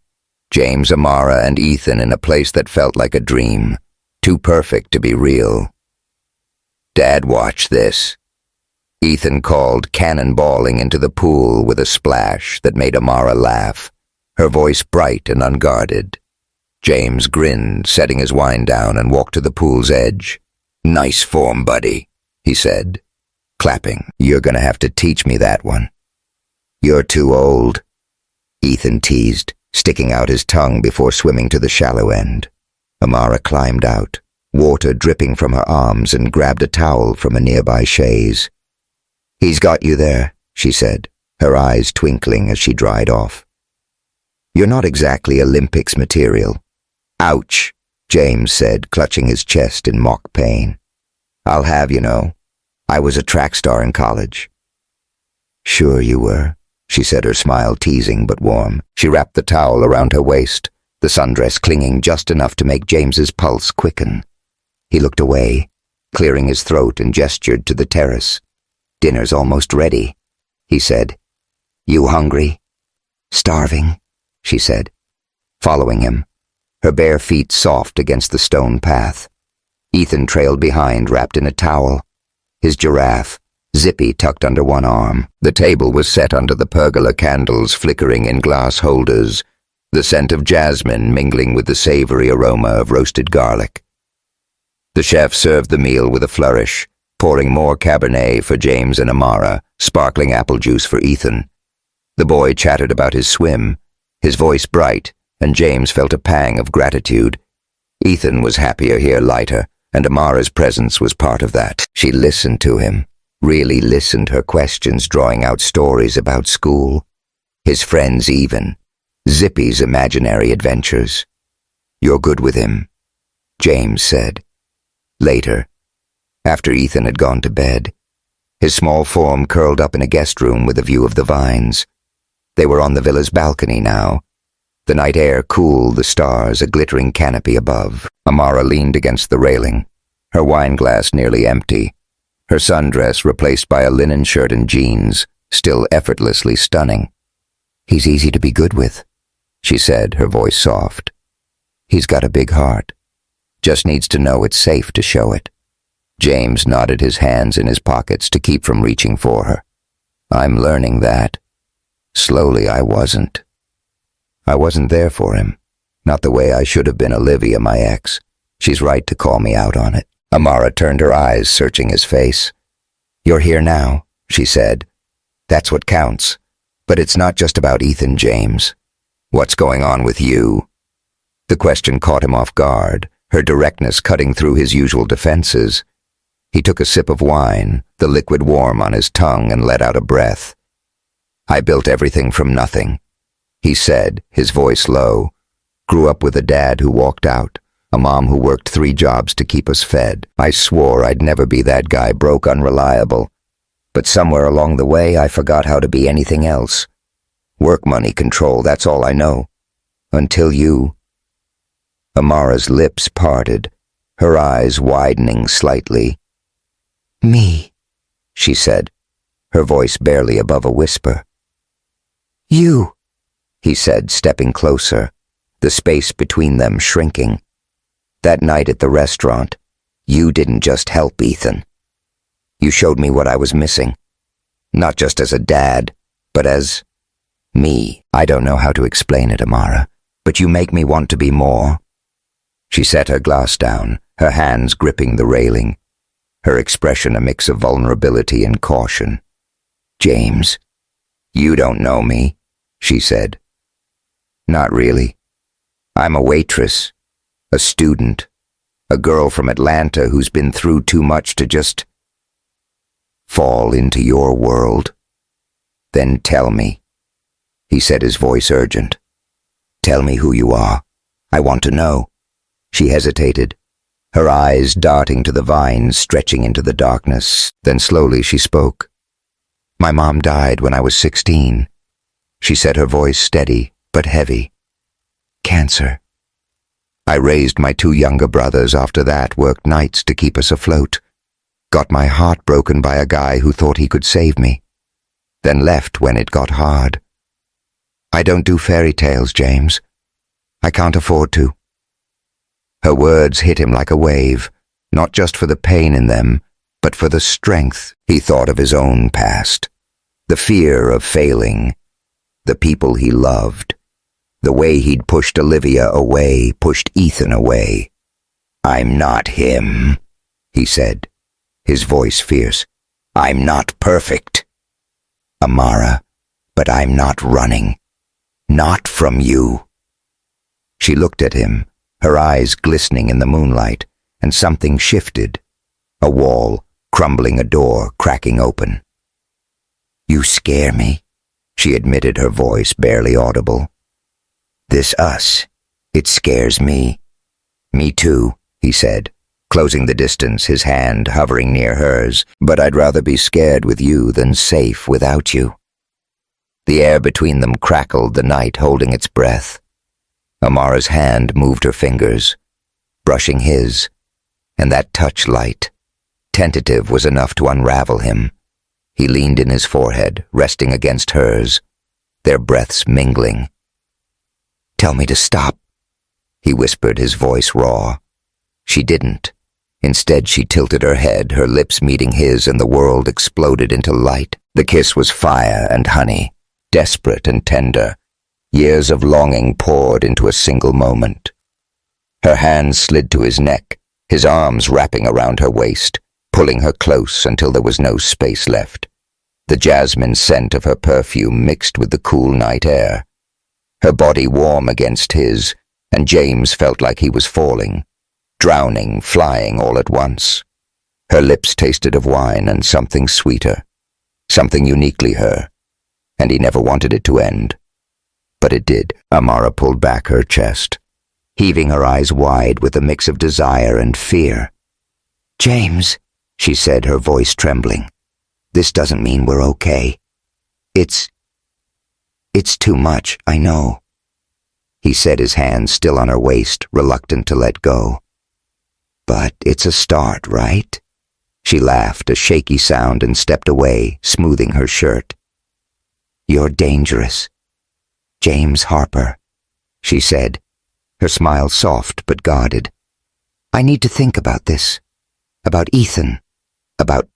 James, Amara, and Ethan, in a place that felt like a dream, too perfect to be real. "Dad, watch this," Ethan called, cannonballing into the pool with a splash that made Amara laugh, her voice bright and unguarded. James grinned, setting his wine down, and walked to the pool's edge. "Nice form, buddy," he said, clapping. "You're gonna have to teach me that one." "You're too old," Ethan teased, sticking out his tongue before swimming to the shallow end. Amara climbed out, water dripping from her arms, and grabbed a towel from a nearby chaise. "He's got you there," she said, her eyes twinkling as she dried off. "You're not exactly Olympics material." "Ouch," James said, clutching his chest in mock pain. "I'll have you know, I was a track star in college." "Sure you were," she said, her smile teasing but warm. She wrapped the towel around her waist, the sundress clinging just enough to make James's pulse quicken. He looked away, clearing his throat, and gestured to the terrace. "Dinner's almost ready," he said. "You hungry?" "Starving," she said, following him, her bare feet soft against the stone path. Ethan trailed behind, wrapped in a towel, his giraffe, Zippy, tucked under one arm. The table was set under the pergola candles flickering in glass holders, the scent of jasmine mingling with the savory aroma of roasted garlic. The chef served the meal with a flourish, pouring more Cabernet for James and Amara, sparkling apple juice for Ethan. The boy chattered about his swim, his voice bright, and James felt a pang of gratitude. Ethan was happier here, lighter, and Amara's presence was part of that. She listened to him, really listened, her questions drawing out stories about school, his friends even, Zippy's imaginary adventures. "You're good with him," James said. Later, after Ethan had gone to bed, his small form curled up in a guest room with a view of the vines. They were on the villa's balcony now. The night air cool, the stars a glittering canopy above. Amara leaned against the railing, her wine glass nearly empty, her sundress replaced by a linen shirt and jeans, still effortlessly stunning. "He's easy to be good with," she said, her voice soft. "He's got a big heart. Just needs to know it's safe to show it." James nodded, his hands in his pockets to keep from reaching for her. "I'm learning that. Slowly, I wasn't. I wasn't there for him. Not the way I should have been Olivia, my ex. She's right to call me out on it." Amara turned her eyes, searching his face. "You're here now," she said. "That's what counts. But it's not just about Ethan, James. What's going on with you?" The question caught him off guard, her directness cutting through his usual defenses. He took a sip of wine, the liquid warm on his tongue, and let out a breath. "I built everything from nothing," he said, his voice low. "Grew up with a dad who walked out, a mom who worked 3 jobs to keep us fed. I swore I'd never be that guy, broke, unreliable. But somewhere along the way, I forgot how to be anything else. Work money control, that's all I know. Until you. Amara's lips parted, her eyes widening slightly. Me, she said, her voice barely above a whisper. You, he said, stepping closer, the space between them shrinking. That night at the restaurant, you didn't just help Ethan. You showed me what I was missing. Not just as a dad, but as me. I don't know how to explain it, Amara, but you make me want to be more. She set her glass down, her hands gripping the railing, her expression a mix of vulnerability and caution. James, you don't know me, she said. Not really. I'm a waitress, a student, a girl from Atlanta who's been through too much to just fall into your world. Then tell me, he said, his voice urgent. Tell me who you are. I want to know. She hesitated, her eyes darting to the vines stretching into the darkness. Then slowly she spoke. My mom died when I was 16. She said, her voice steady but heavy. Cancer. I raised my 2 younger brothers after that, worked nights to keep us afloat. Got my heart broken by a guy who thought he could save me, then left when it got hard. I don't do fairy tales, James. I can't afford to. Her words hit him like a wave, not just for the pain in them, but for the strength. He thought of his own past, the fear of failing, the people he loved, the way he'd pushed Olivia away, pushed Ethan away. I'm not him, he said, his voice fierce. I'm not perfect, Amara, but I'm not running. Not from you. She looked at him, her eyes glistening in the moonlight, and something shifted. A wall, crumbling, a door cracking open. You scare me, she admitted, her voice barely audible. This us, it scares me. Me too, he said, closing the distance, his hand hovering near hers. But I'd rather be scared with you than safe without you. The air between them crackled, the night holding its breath. Amara's hand moved her fingers, brushing his, and that touch light, tentative, was enough to unravel him. He leaned in his forehead, resting against hers, their breaths mingling. Tell me to stop, he whispered, his voice raw. She didn't. Instead, she tilted her head, her lips meeting his, and the world exploded into light. The kiss was fire and honey, desperate and tender. Years of longing poured into a single moment. Her hands slid to his neck, his arms wrapping around her waist, pulling her close until there was no space left. The jasmine scent of her perfume mixed with the cool night air. Her body warm against his, and James felt like he was falling, drowning, flying all at once. Her lips tasted of wine and something sweeter, something uniquely her, and he never wanted it to end. But it did. Amara pulled back her chest, heaving her eyes wide with a mix of desire and fear. James, she said, her voice trembling, this doesn't mean we're okay. It's too much, I know. He said, his hand still on her waist, reluctant to let go. But it's a start, right? She laughed, a shaky sound, and stepped away, smoothing her shirt. You're dangerous. James Harper, she said, her smile soft but guarded. I need to think about this, about Ethan, about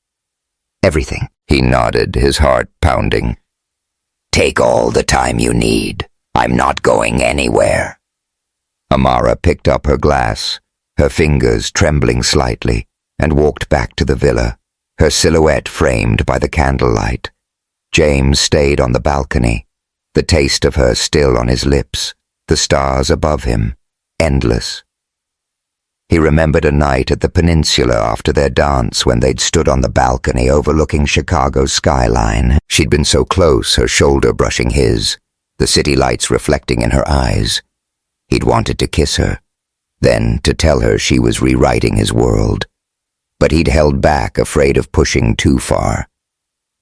everything. He nodded, his heart pounding. Take all the time you need. I'm not going anywhere. Amara picked up her glass, her fingers trembling slightly, and walked back to the villa, her silhouette framed by the candlelight. James stayed on the balcony, the taste of her still on his lips, the stars above him, endless. He remembered a night at the Peninsula after their dance when they'd stood on the balcony overlooking Chicago's skyline. She'd been so close, her shoulder brushing his, the city lights reflecting in her eyes. He'd wanted to kiss her, then to tell her she was rewriting his world. But he'd held back, afraid of pushing too far.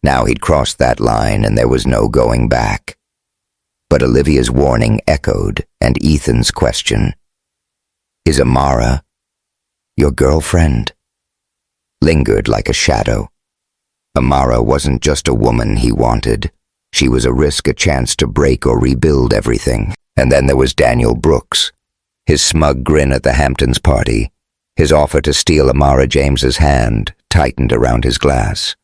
Now he'd crossed that line and there was no going back. But Olivia's warning echoed, and Ethan's question, "Is Amara your girlfriend?" lingered like a shadow. Amara wasn't just a woman he wanted. She was a risk, a chance to break or rebuild everything. And then there was Daniel Brooks, his smug grin at the Hamptons party, his offer to steal Amara James's hand tightened around his glass.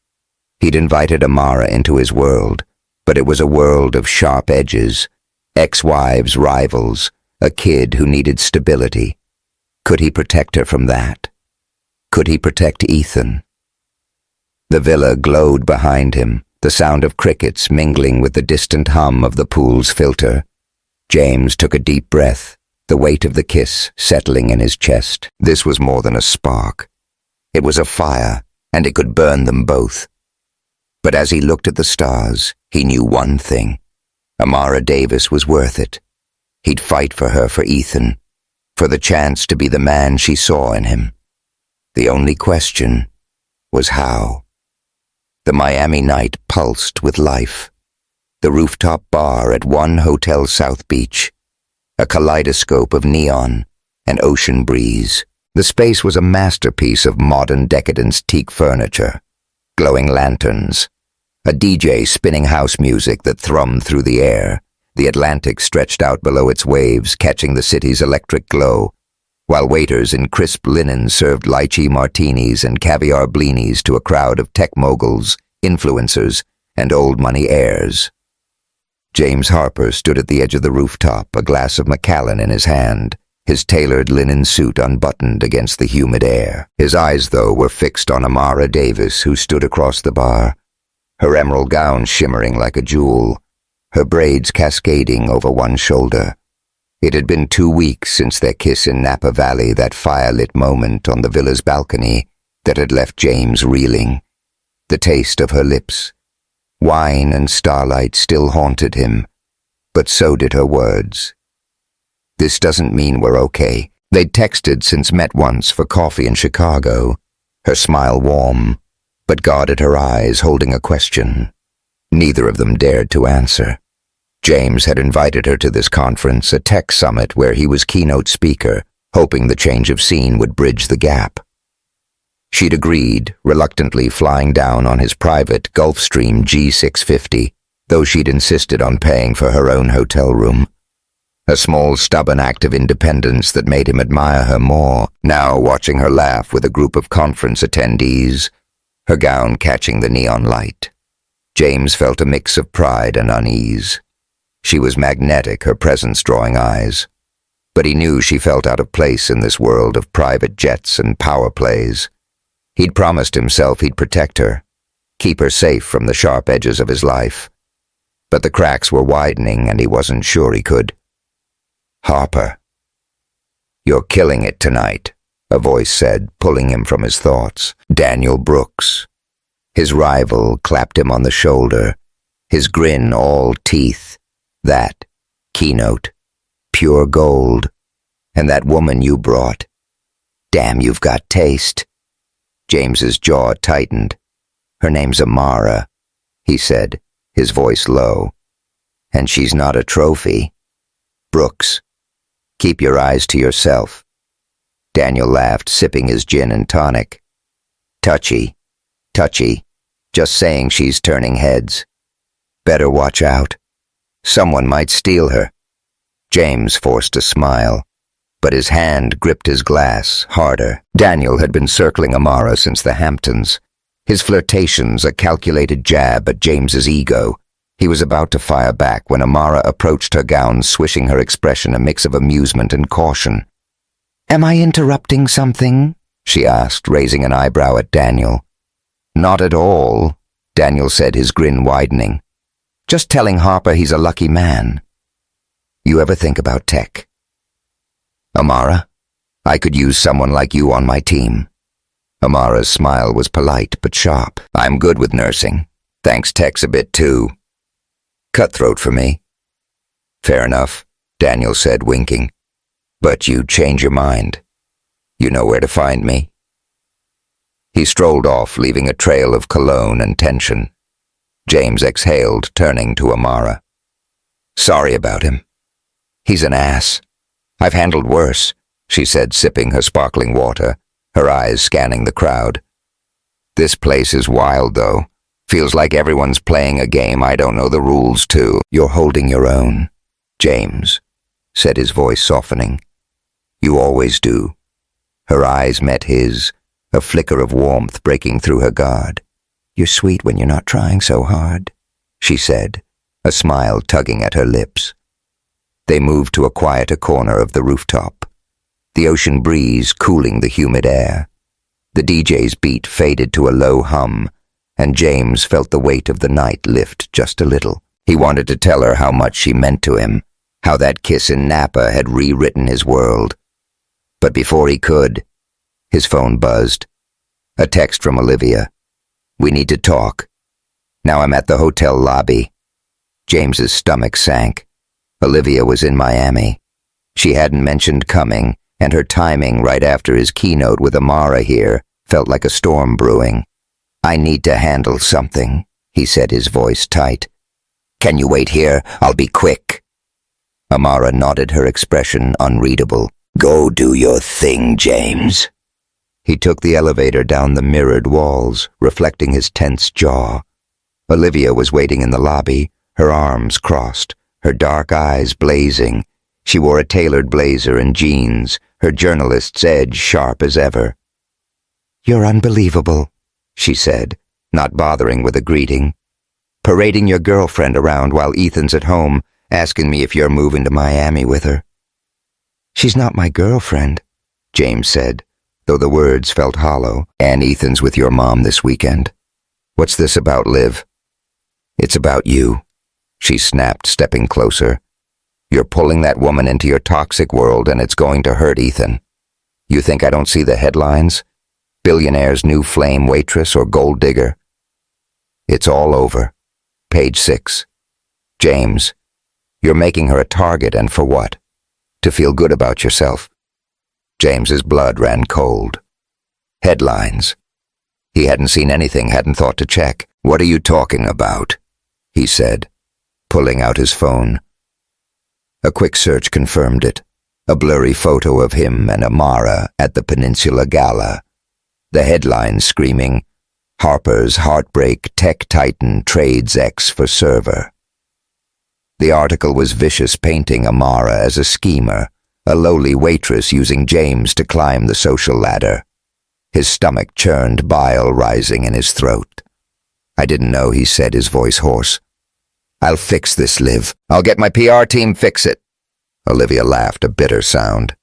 He'd invited Amara into his world, but it was a world of sharp edges, ex-wives, rivals, a kid who needed stability. Could he protect her from that? Could he protect Ethan? The villa glowed behind him, the sound of crickets mingling with the distant hum of the pool's filter. James took a deep breath, the weight of the kiss settling in his chest. This was more than a spark. It was a fire, and it could burn them both. But as he looked at the stars, he knew one thing. Amara Davis was worth it. He'd fight for her, for Ethan, for the chance to be the man she saw in him. The only question was how. The Miami night pulsed with life. The rooftop bar at One Hotel South Beach, a kaleidoscope of neon and ocean breeze. The space was a masterpiece of modern decadence teak furniture, glowing lanterns, a DJ spinning house music that thrummed through the air. The Atlantic stretched out below its waves, catching the city's electric glow, while waiters in crisp linen served lychee martinis and caviar blinis to a crowd of tech moguls, influencers, and old money heirs. James Harper stood at the edge of the rooftop, a glass of Macallan in his hand, his tailored linen suit unbuttoned against the humid air. His eyes, though, were fixed on Amara Davis, who stood across the bar, her emerald gown shimmering like a jewel, her braids cascading over one shoulder. It had been 2 weeks since their kiss in Napa Valley, that fire-lit moment on the villa's balcony that had left James reeling. The taste of her lips, wine and starlight, still haunted him, but so did her words. "This doesn't mean we're okay." They'd texted since met once for coffee in Chicago, her smile warm, but guarded her eyes, holding a question. Neither of them dared to answer. James had invited her to this conference, a tech summit where he was keynote speaker, hoping the change of scene would bridge the gap. She'd agreed, reluctantly flying down on his private Gulfstream G650, though she'd insisted on paying for her own hotel room. A small, stubborn act of independence that made him admire her more, now watching her laugh with a group of conference attendees, her gown catching the neon light. James felt a mix of pride and unease. She was magnetic, her presence drawing eyes. But he knew she felt out of place in this world of private jets and power plays. He'd promised himself he'd protect her, keep her safe from the sharp edges of his life. But the cracks were widening and he wasn't sure he could. "Harper, you're killing it tonight," a voice said, pulling him from his thoughts. Daniel Brooks. His rival clapped him on the shoulder, his grin all teeth. "That keynote, pure gold. And that woman you brought. Damn, you've got taste." James's jaw tightened. "Her name's Amara," he said, his voice low. "And she's not a trophy. Brooks, keep your eyes to yourself." Daniel laughed, sipping his gin and tonic. Touchy. Just saying she's turning heads. Better watch out. Someone might steal her." James forced a smile, but his hand gripped his glass harder. Daniel had been circling Amara since the Hamptons, his flirtations a calculated jab at James's ego. He was about to fire back when Amara approached, her gown swishing, her expression a mix of amusement and caution. "Am I interrupting something?" she asked, raising an eyebrow at Daniel. "Not at all," Daniel said, his grin widening. "Just telling Harper he's a lucky man. You ever think about tech? Amara, I could use someone like you on my team." Amara's smile was polite but sharp. "I'm good with nursing. Thanks, tech's a bit too cutthroat for me." "Fair enough," Daniel said, winking. "But you change your mind. You know where to find me." He strolled off, leaving a trail of cologne and tension. James exhaled, turning to Amara. Sorry about him. He's an ass. I've handled worse, she said, sipping her sparkling water, her eyes scanning the crowd. This place is wild, though. Feels like everyone's playing a game I don't know the rules to. You're holding your own, James, said his voice softening. You always do. Her eyes met his, a flicker of warmth breaking through her guard. You're sweet when you're not trying so hard, she said, a smile tugging at her lips. They moved to a quieter corner of the rooftop, the ocean breeze cooling the humid air. The DJ's beat faded to a low hum, and James felt the weight of the night lift just a little. He wanted to tell her how much she meant to him, how that kiss in Napa had rewritten his world. But before he could, his phone buzzed. A text from Olivia. We need to talk. Now I'm at the hotel lobby. James's stomach sank. Olivia was in Miami. She hadn't mentioned coming, and her timing right after his keynote with Amara here felt like a storm brewing. I need to handle something, he said, his voice tight. Can you wait here? I'll be quick. Amara nodded, her expression unreadable. Go do your thing, James. He took the elevator down the mirrored walls, reflecting his tense jaw. Olivia was waiting in the lobby, her arms crossed, her dark eyes blazing. She wore a tailored blazer and jeans, her journalist's edge sharp as ever. You're unbelievable, she said, not bothering with a greeting. Parading your girlfriend around while Ethan's at home, asking me if you're moving to Miami with her. She's not my girlfriend, James said, though the words felt hollow. And Ethan's with your mom this weekend. What's this about, Liv? It's about you, she snapped, stepping closer. You're pulling that woman into your toxic world, and it's going to hurt Ethan. You think I don't see the headlines? Billionaire's new flame waitress or gold digger? It's all over. Page 6. James, you're making her a target, and for what? To feel good about yourself. James's blood ran cold. Headlines. He hadn't seen anything, hadn't thought to check. What are you talking about? He said, pulling out his phone. A quick search confirmed it. A blurry photo of him and Amara at the Peninsula gala. The headlines screaming, Harper's heartbreak tech titan trades ex for server. The article was vicious, painting Amara as a schemer, a lowly waitress using James to climb the social ladder. His stomach churned, bile rising in his throat. I didn't know, he said, his voice hoarse. I'll fix this, Liv. I'll get my PR team fix it. Olivia laughed, a bitter sound.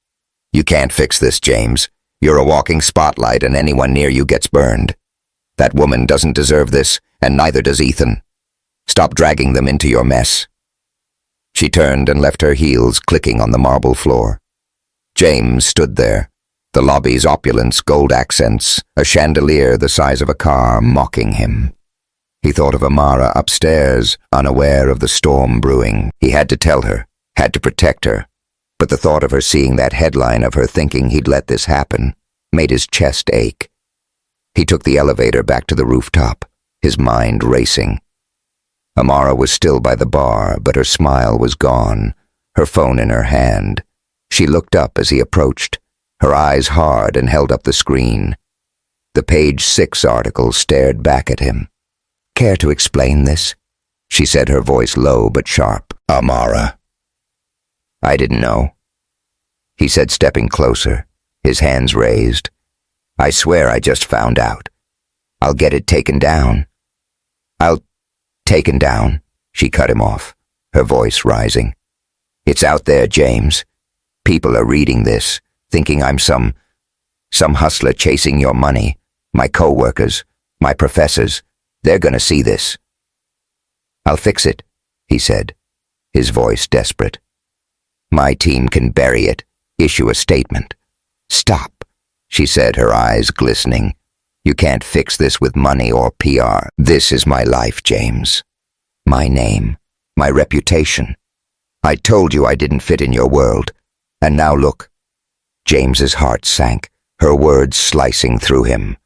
You can't fix this, James. You're a walking spotlight, and anyone near you gets burned. That woman doesn't deserve this, and neither does Ethan. Stop dragging them into your mess. She turned and left her heels clicking on the marble floor. James stood there, the lobby's opulence, gold accents, a chandelier the size of a car mocking him. He thought of Amara upstairs, unaware of the storm brewing. He had to tell her, had to protect her, but the thought of her seeing that headline, of her thinking he'd let this happen, made his chest ache. He took the elevator back to the rooftop, his mind racing. Amara was still by the bar, but her smile was gone, her phone in her hand. She looked up as he approached, her eyes hard, and held up the screen. The page 6 article stared back at him. Care to explain this? She said, her voice low but sharp. Amara. I didn't know. He said, stepping closer, his hands raised. I swear I just found out. I'll get it taken down. Taken down, she cut him off, her voice rising. It's out there, James. People are reading this, thinking I'm some hustler chasing your money. My co-workers, my professors, they're gonna see this. I'll fix it, he said, his voice desperate. My team can bury it, issue a statement. Stop, she said, her eyes glistening. You can't fix this with money or PR. This is my life, James. My name, my reputation. I told you I didn't fit in your world. And now look. James's heart sank, her words slicing through him.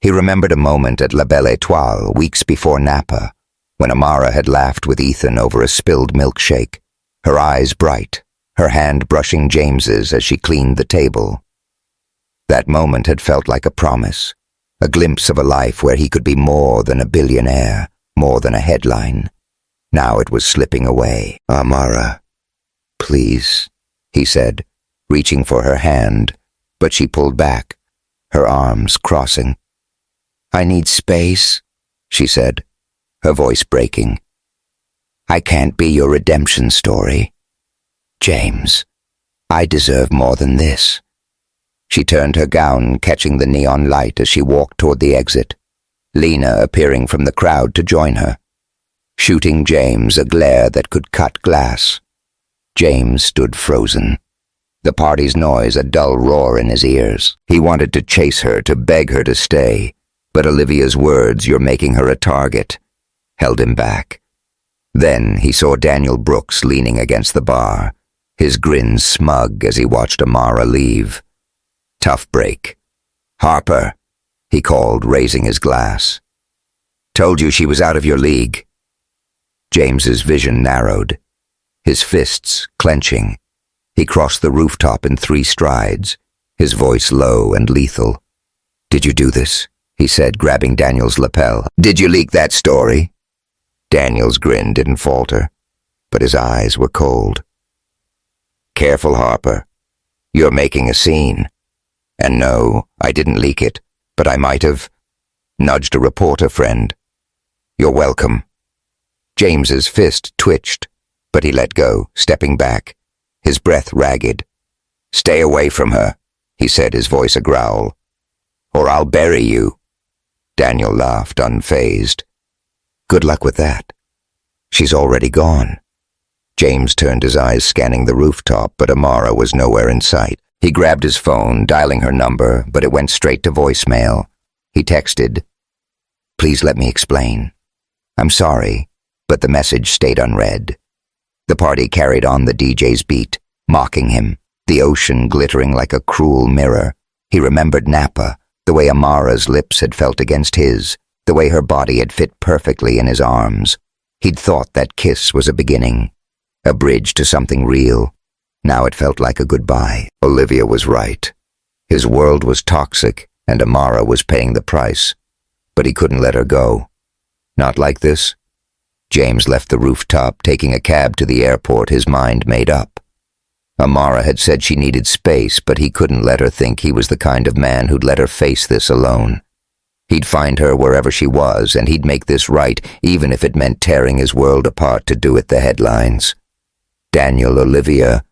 He remembered a moment at La Belle Étoile weeks before Napa, when Amara had laughed with Ethan over a spilled milkshake, her eyes bright, her hand brushing James's as she cleaned the table. That moment had felt like a promise, a glimpse of a life where he could be more than a billionaire, more than a headline. Now it was slipping away. "Amara, please," he said, reaching for her hand, but she pulled back, her arms crossing. "I need space," she said, her voice breaking. "I can't be your redemption story. James, I deserve more than this." She turned her gown, catching the neon light as she walked toward the exit, Lena appearing from the crowd to join her, shooting James a glare that could cut glass. James stood frozen, the party's noise a dull roar in his ears. He wanted to chase her, to beg her to stay, but Olivia's words, "You're making her a target," held him back. Then he saw Daniel Brooks leaning against the bar, his grin smug as he watched Amara leave. "Tough break. Harper," he called, raising his glass. "Told you she was out of your league." James's vision narrowed, his fists clenching. He crossed the rooftop in 3 strides, his voice low and lethal. "Did you do this?" he said, grabbing Daniel's lapel. "Did you leak that story?" Daniel's grin didn't falter, but his eyes were cold. "Careful, Harper. You're making a scene. And no, I didn't leak it, but I might have nudged a reporter friend. You're welcome." James's fist twitched, but he let go, stepping back, his breath ragged. "Stay away from her," he said, his voice a growl. "Or I'll bury you." Daniel laughed, unfazed. "Good luck with that. She's already gone." James turned his eyes, scanning the rooftop, but Amara was nowhere in sight. He grabbed his phone, dialing her number, but it went straight to voicemail. He texted, "Please let me explain. I'm sorry," but the message stayed unread. The party carried on the DJ's beat, mocking him, the ocean glittering like a cruel mirror. He remembered Napa, the way Amara's lips had felt against his, the way her body had fit perfectly in his arms. He'd thought that kiss was a beginning, a bridge to something real. Now it felt like a goodbye. Olivia was right. His world was toxic, and Amara was paying the price. But he couldn't let her go. Not like this. James left the rooftop, taking a cab to the airport, his mind made up. Amara had said she needed space, but he couldn't let her think he was the kind of man who'd let her face this alone. He'd find her wherever she was, and he'd make this right, even if it meant tearing his world apart to do it. The headlines. Daniel, Olivia,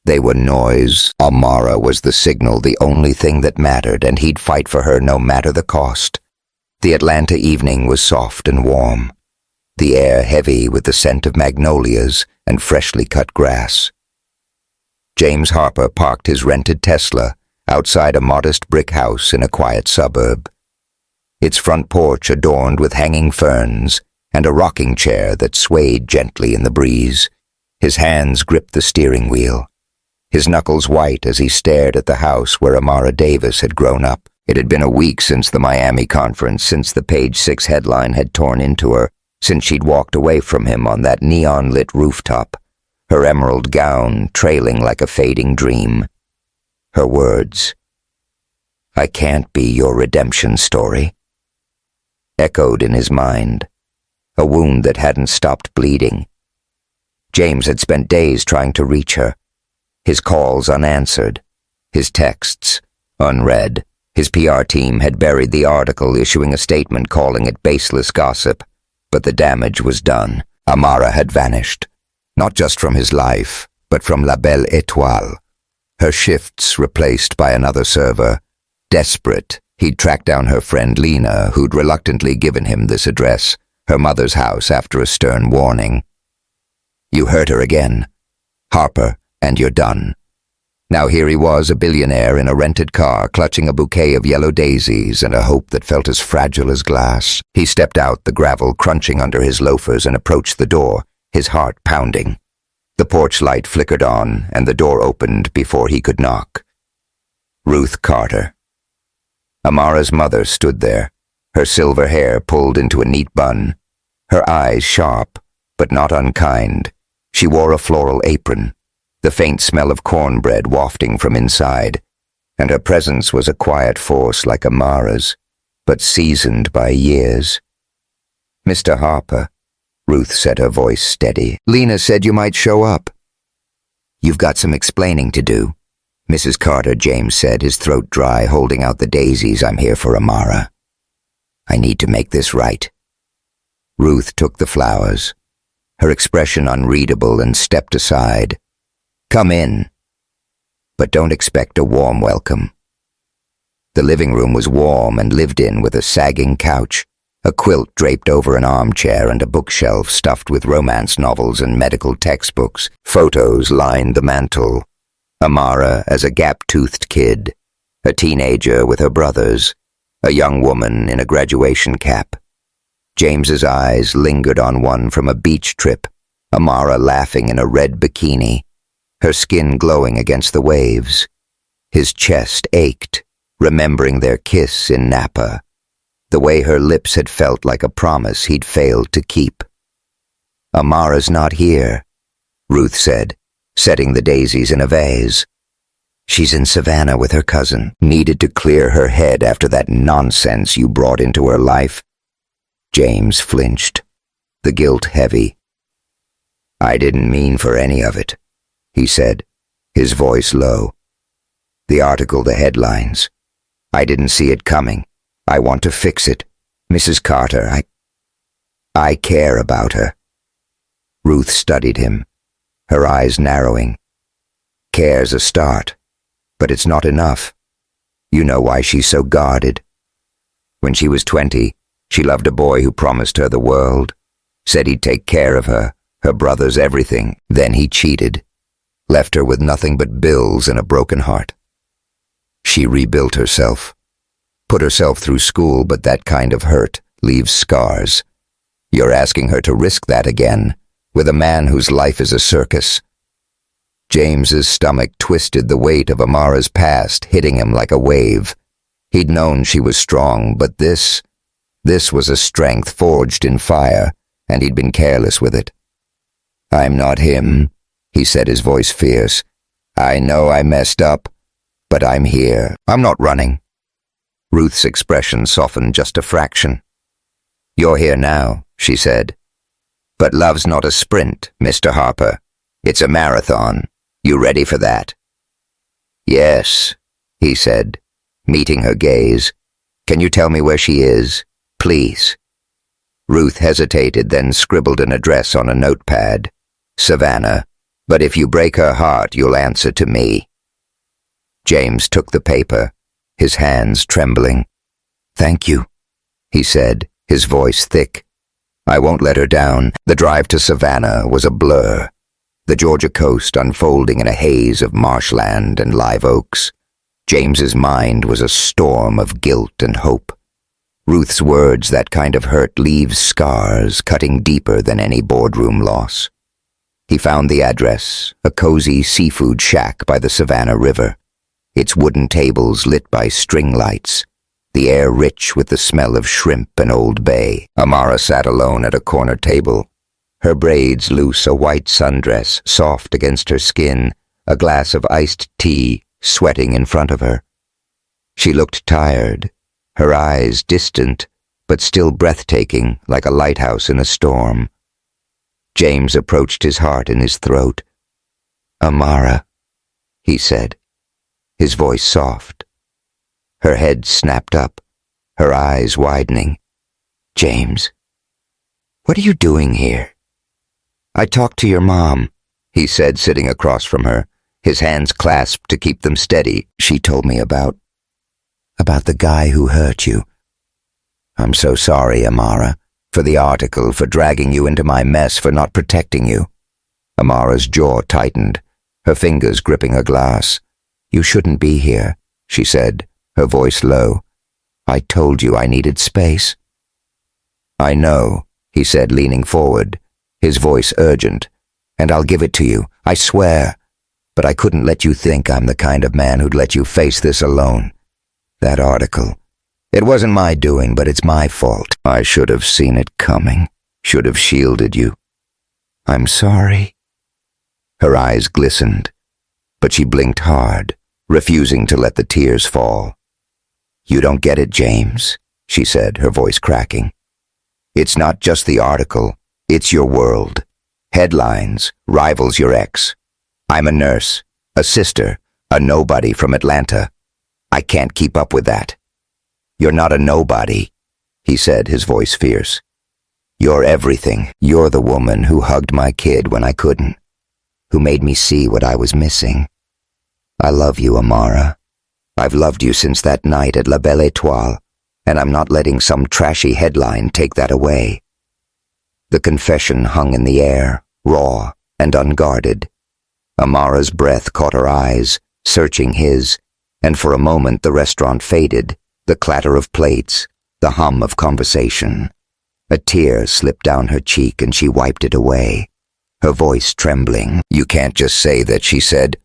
they were noise. Amara was the signal, the only thing that mattered, and he'd fight for her no matter the cost. The Atlanta evening was soft and warm, the air heavy with the scent of magnolias and freshly cut grass. James Harper parked his rented Tesla outside a modest brick house in a quiet suburb, its front porch adorned with hanging ferns and a rocking chair that swayed gently in the breeze. His hands gripped the steering wheel, his knuckles white as he stared at the house where Amara Davis had grown up. It had been a week since the Miami conference, since the Page 6 headline had torn into her, since she'd walked away from him on that neon-lit rooftop, her emerald gown trailing like a fading dream. Her words, "I can't be your redemption story," echoed in his mind, a wound that hadn't stopped bleeding. James had spent days trying to reach her, his calls unanswered, his texts unread. His PR team had buried the article, issuing a statement calling it baseless gossip, but the damage was done. Amara had vanished, not just from his life, but from La Belle Étoile, her shifts replaced by another server. Desperate, he'd tracked down her friend Lena, who'd reluctantly given him this address, her mother's house, after a stern warning. "You hurt her again, Harper, and you're done." Now here he was, a billionaire in a rented car, clutching a bouquet of yellow daisies and a hope that felt as fragile as glass. He stepped out, the gravel crunching under his loafers, and approached the door, his heart pounding. The porch light flickered on, and the door opened before he could knock. Ruth Carter. Amara's mother stood there, her silver hair pulled into a neat bun, her eyes sharp, but not unkind. She wore a floral apron, the faint smell of cornbread wafting from inside, and her presence was a quiet force like Amara's, but seasoned by years. "Mr. Harper," Ruth said, her voice steady. "Lena said you might show up." "You've got some explaining to do," Mrs. Carter, James said, his throat dry, holding out the daisies. "I'm here for Amara. I need to make this right." Ruth took the flowers, her expression unreadable, and stepped aside. "Come in, but don't expect a warm welcome." The living room was warm and lived in, with a sagging couch, a quilt draped over an armchair, and a bookshelf stuffed with romance novels and medical textbooks. Photos lined the mantel. Amara as a gap-toothed kid, a teenager with her brothers, a young woman in a graduation cap. James's eyes lingered on one from a beach trip, Amara laughing in a red bikini, her skin glowing against the waves. His chest ached, remembering their kiss in Napa, the way her lips had felt like a promise he'd failed to keep. "Amara's not here," Ruth said, setting the daisies in a vase. "She's in Savannah with her cousin. Needed to clear her head after that nonsense you brought into her life." James flinched, the guilt heavy. "I didn't mean for any of it," he said, his voice low. "The article, the headlines. I didn't see it coming. I want to fix it. Mrs. Carter, I care about her." Ruth studied him, her eyes narrowing. "Care's a start, but it's not enough. You know why she's so guarded. When she was 20, she loved a boy who promised her the world, said he'd take care of her, her brothers, everything. Then he cheated, left her with nothing but bills and a broken heart. She rebuilt herself, put herself through school, but that kind of hurt leaves scars. You're asking her to risk that again, with a man whose life is a circus." James's stomach twisted, the weight of Amara's past hitting him like a wave. He'd known she was strong, but this was a strength forged in fire, and he'd been careless with it. "I'm not him," he said, his voice fierce. "I know I messed up, but I'm here. I'm not running." Ruth's expression softened just a fraction. "You're here now," she said. "But love's not a sprint, Mr. Harper. It's a marathon. You ready for that?" "Yes," he said, meeting her gaze. "Can you tell me where she is, please?" Ruth hesitated, then scribbled an address on a notepad. "Savannah, but if you break her heart, you'll answer to me." James took the paper, his hands trembling. "Thank you," he said, his voice thick. "I won't let her down." The drive to Savannah was a blur, the Georgia coast unfolding in a haze of marshland and live oaks. James's mind was a storm of guilt and hope. Ruth's words, "That kind of hurt leaves scars," cutting deeper than any boardroom loss. He found the address, a cozy seafood shack by the Savannah River, its wooden tables lit by string lights, the air rich with the smell of shrimp and Old Bay. Amara sat alone at a corner table, her braids loose, a white sundress soft against her skin, a glass of iced tea sweating in front of her. She looked tired, her eyes distant, but still breathtaking, like a lighthouse in a storm. James approached his heart in his throat. "Amara," he said, his voice soft. Her head snapped up, her eyes widening. "James, what are you doing here?" "I talked to your mom," he said, sitting across from her, his hands clasped to keep them steady. "She told me about the guy who hurt you. I'm so sorry, Amara, for the article, for dragging you into my mess, for not protecting you." Amara's jaw tightened, her fingers gripping a glass. "You shouldn't be here," she said, her voice low. "I told you I needed space." "I know," he said, leaning forward, his voice urgent. "And I'll give it to you, I swear. But I couldn't let you think I'm the kind of man who'd let you face this alone. That article. It wasn't my doing, but it's my fault. I should have seen it coming." Should have shielded you. I'm sorry. Her eyes glistened, but she blinked hard, refusing to let the tears fall. You don't get it, James, she said, her voice cracking. It's not just the article, it's your world. Headlines, rivals your ex. I'm a nurse, a sister, a nobody from Atlanta. I can't keep up with that. You're not a nobody, he said, his voice fierce. You're everything. You're the woman who hugged my kid when I couldn't, who made me see what I was missing. I love you, Amara. I've loved you since that night at La Belle Étoile, and I'm not letting some trashy headline take that away. The confession hung in the air, raw and unguarded. Amara's breath caught her eyes, searching his, and for a moment the restaurant faded, the clatter of plates, the hum of conversation. A tear slipped down her cheek and she wiped it away, her voice trembling. You can't just say that, she said.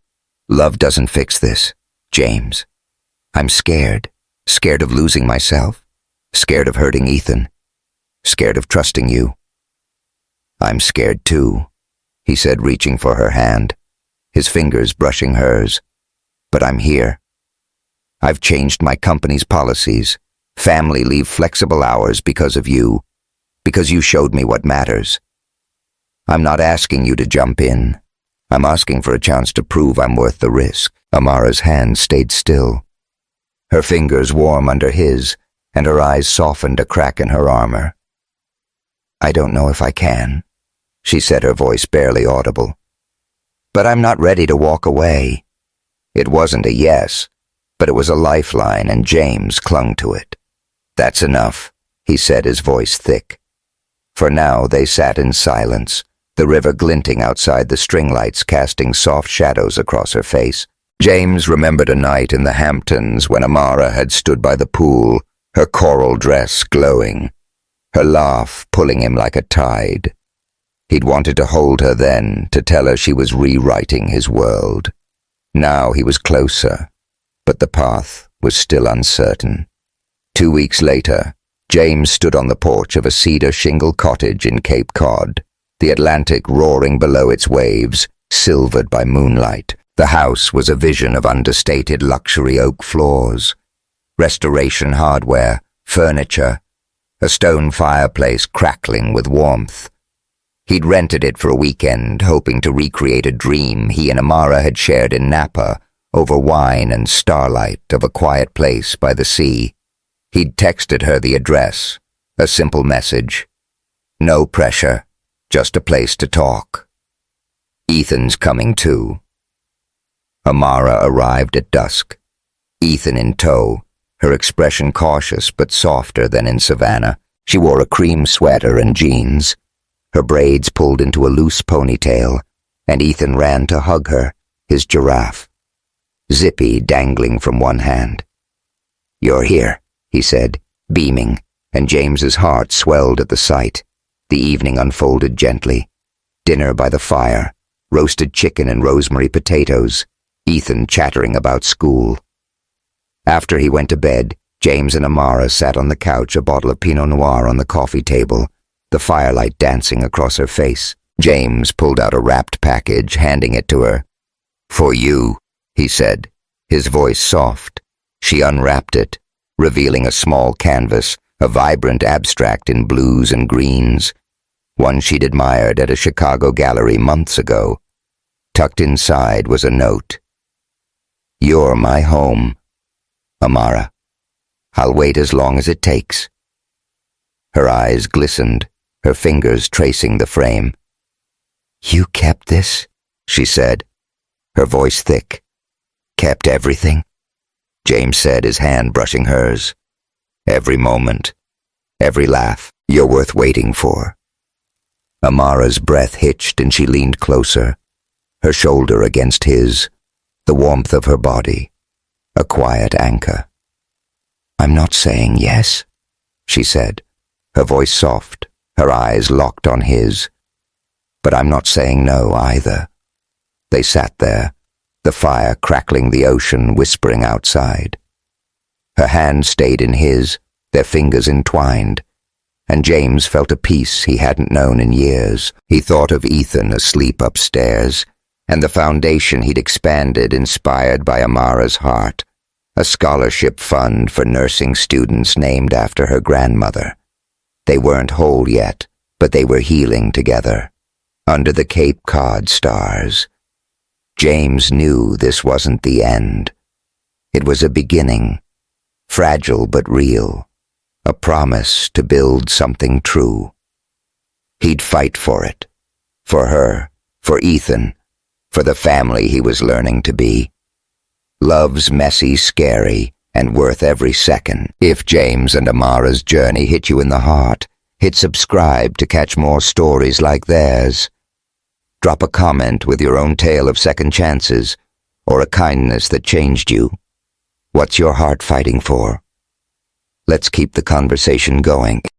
Love doesn't fix this, James. I'm scared of losing myself, scared of hurting Ethan, scared of trusting you. I'm scared too, he said, reaching for her hand, his fingers brushing hers. But I'm here. I've changed my company's policies, family leave flexible hours because of you, because you showed me what matters. I'm not asking you to jump in. I'm asking for a chance to prove I'm worth the risk. Amara's hand stayed still, her fingers warm under his, and her eyes softened a crack in her armor. I don't know if I can, she said, her voice barely audible. But I'm not ready to walk away. It wasn't a yes, but it was a lifeline, and James clung to it. That's enough, he said, his voice thick. For now they sat in silence, the river glinting outside the string lights casting soft shadows across her face. James remembered a night in the Hamptons when Amara had stood by the pool, her coral dress glowing, her laugh pulling him like a tide. He'd wanted to hold her then, to tell her she was rewriting his world. Now he was closer, but the path was still uncertain. 2 weeks later, James stood on the porch of a cedar shingle cottage in Cape Cod, the Atlantic roaring below its waves, silvered by moonlight. The house was a vision of understated luxury oak floors, restoration hardware, furniture, a stone fireplace crackling with warmth. He'd rented it for a weekend, hoping to recreate a dream he and Amara had shared in Napa, over wine and starlight of a quiet place by the sea. He'd texted her the address, a simple message. No pressure, just a place to talk. Ethan's coming too. Amara arrived at dusk, Ethan in tow, her expression cautious but softer than in Savannah. She wore a cream sweater and jeans, her braids pulled into a loose ponytail, and Ethan ran to hug her, his giraffe, Zippy dangling from one hand. You're here, he said, beaming, and James's heart swelled at the sight. The evening unfolded gently. Dinner by the fire, roasted chicken and rosemary potatoes, Ethan chattering about school. After he went to bed, James and Amara sat on the couch, a bottle of Pinot Noir on the coffee table, the firelight dancing across her face. James pulled out a wrapped package, handing it to her. For you, he said, his voice soft. She unwrapped it, revealing a small canvas, a vibrant abstract in blues and greens, one she'd admired at a Chicago gallery months ago. Tucked inside was a note. You're my home, Amara. I'll wait as long as it takes. Her eyes glistened, her fingers tracing the frame. You kept this? She said, her voice thick. Kept everything? James said, his hand brushing hers. Every moment, every laugh, you're worth waiting for. Amara's breath hitched and she leaned closer, her shoulder against his, the warmth of her body, a quiet anchor. I'm not saying yes, she said, her voice soft, her eyes locked on his. But I'm not saying no either. They sat there, the fire crackling, the ocean whispering outside. Her hand stayed in his, their fingers entwined. and James felt a peace he hadn't known in years. He thought of Ethan asleep upstairs, and the foundation he'd expanded inspired by Amara's heart, a scholarship fund for nursing students named after her grandmother. They weren't whole yet, but they were healing together, under the Cape Cod stars. James knew this wasn't the end. It was a beginning, fragile but real, a promise to build something true. He'd fight for it, for her, for Ethan, for the family he was learning to be. Love's messy, scary, and worth every second. If James and Amara's journey hit you in the heart, hit subscribe to catch more stories like theirs. Drop a comment with your own tale of second chances, or a kindness that changed you. What's your heart fighting for? Let's keep the conversation going.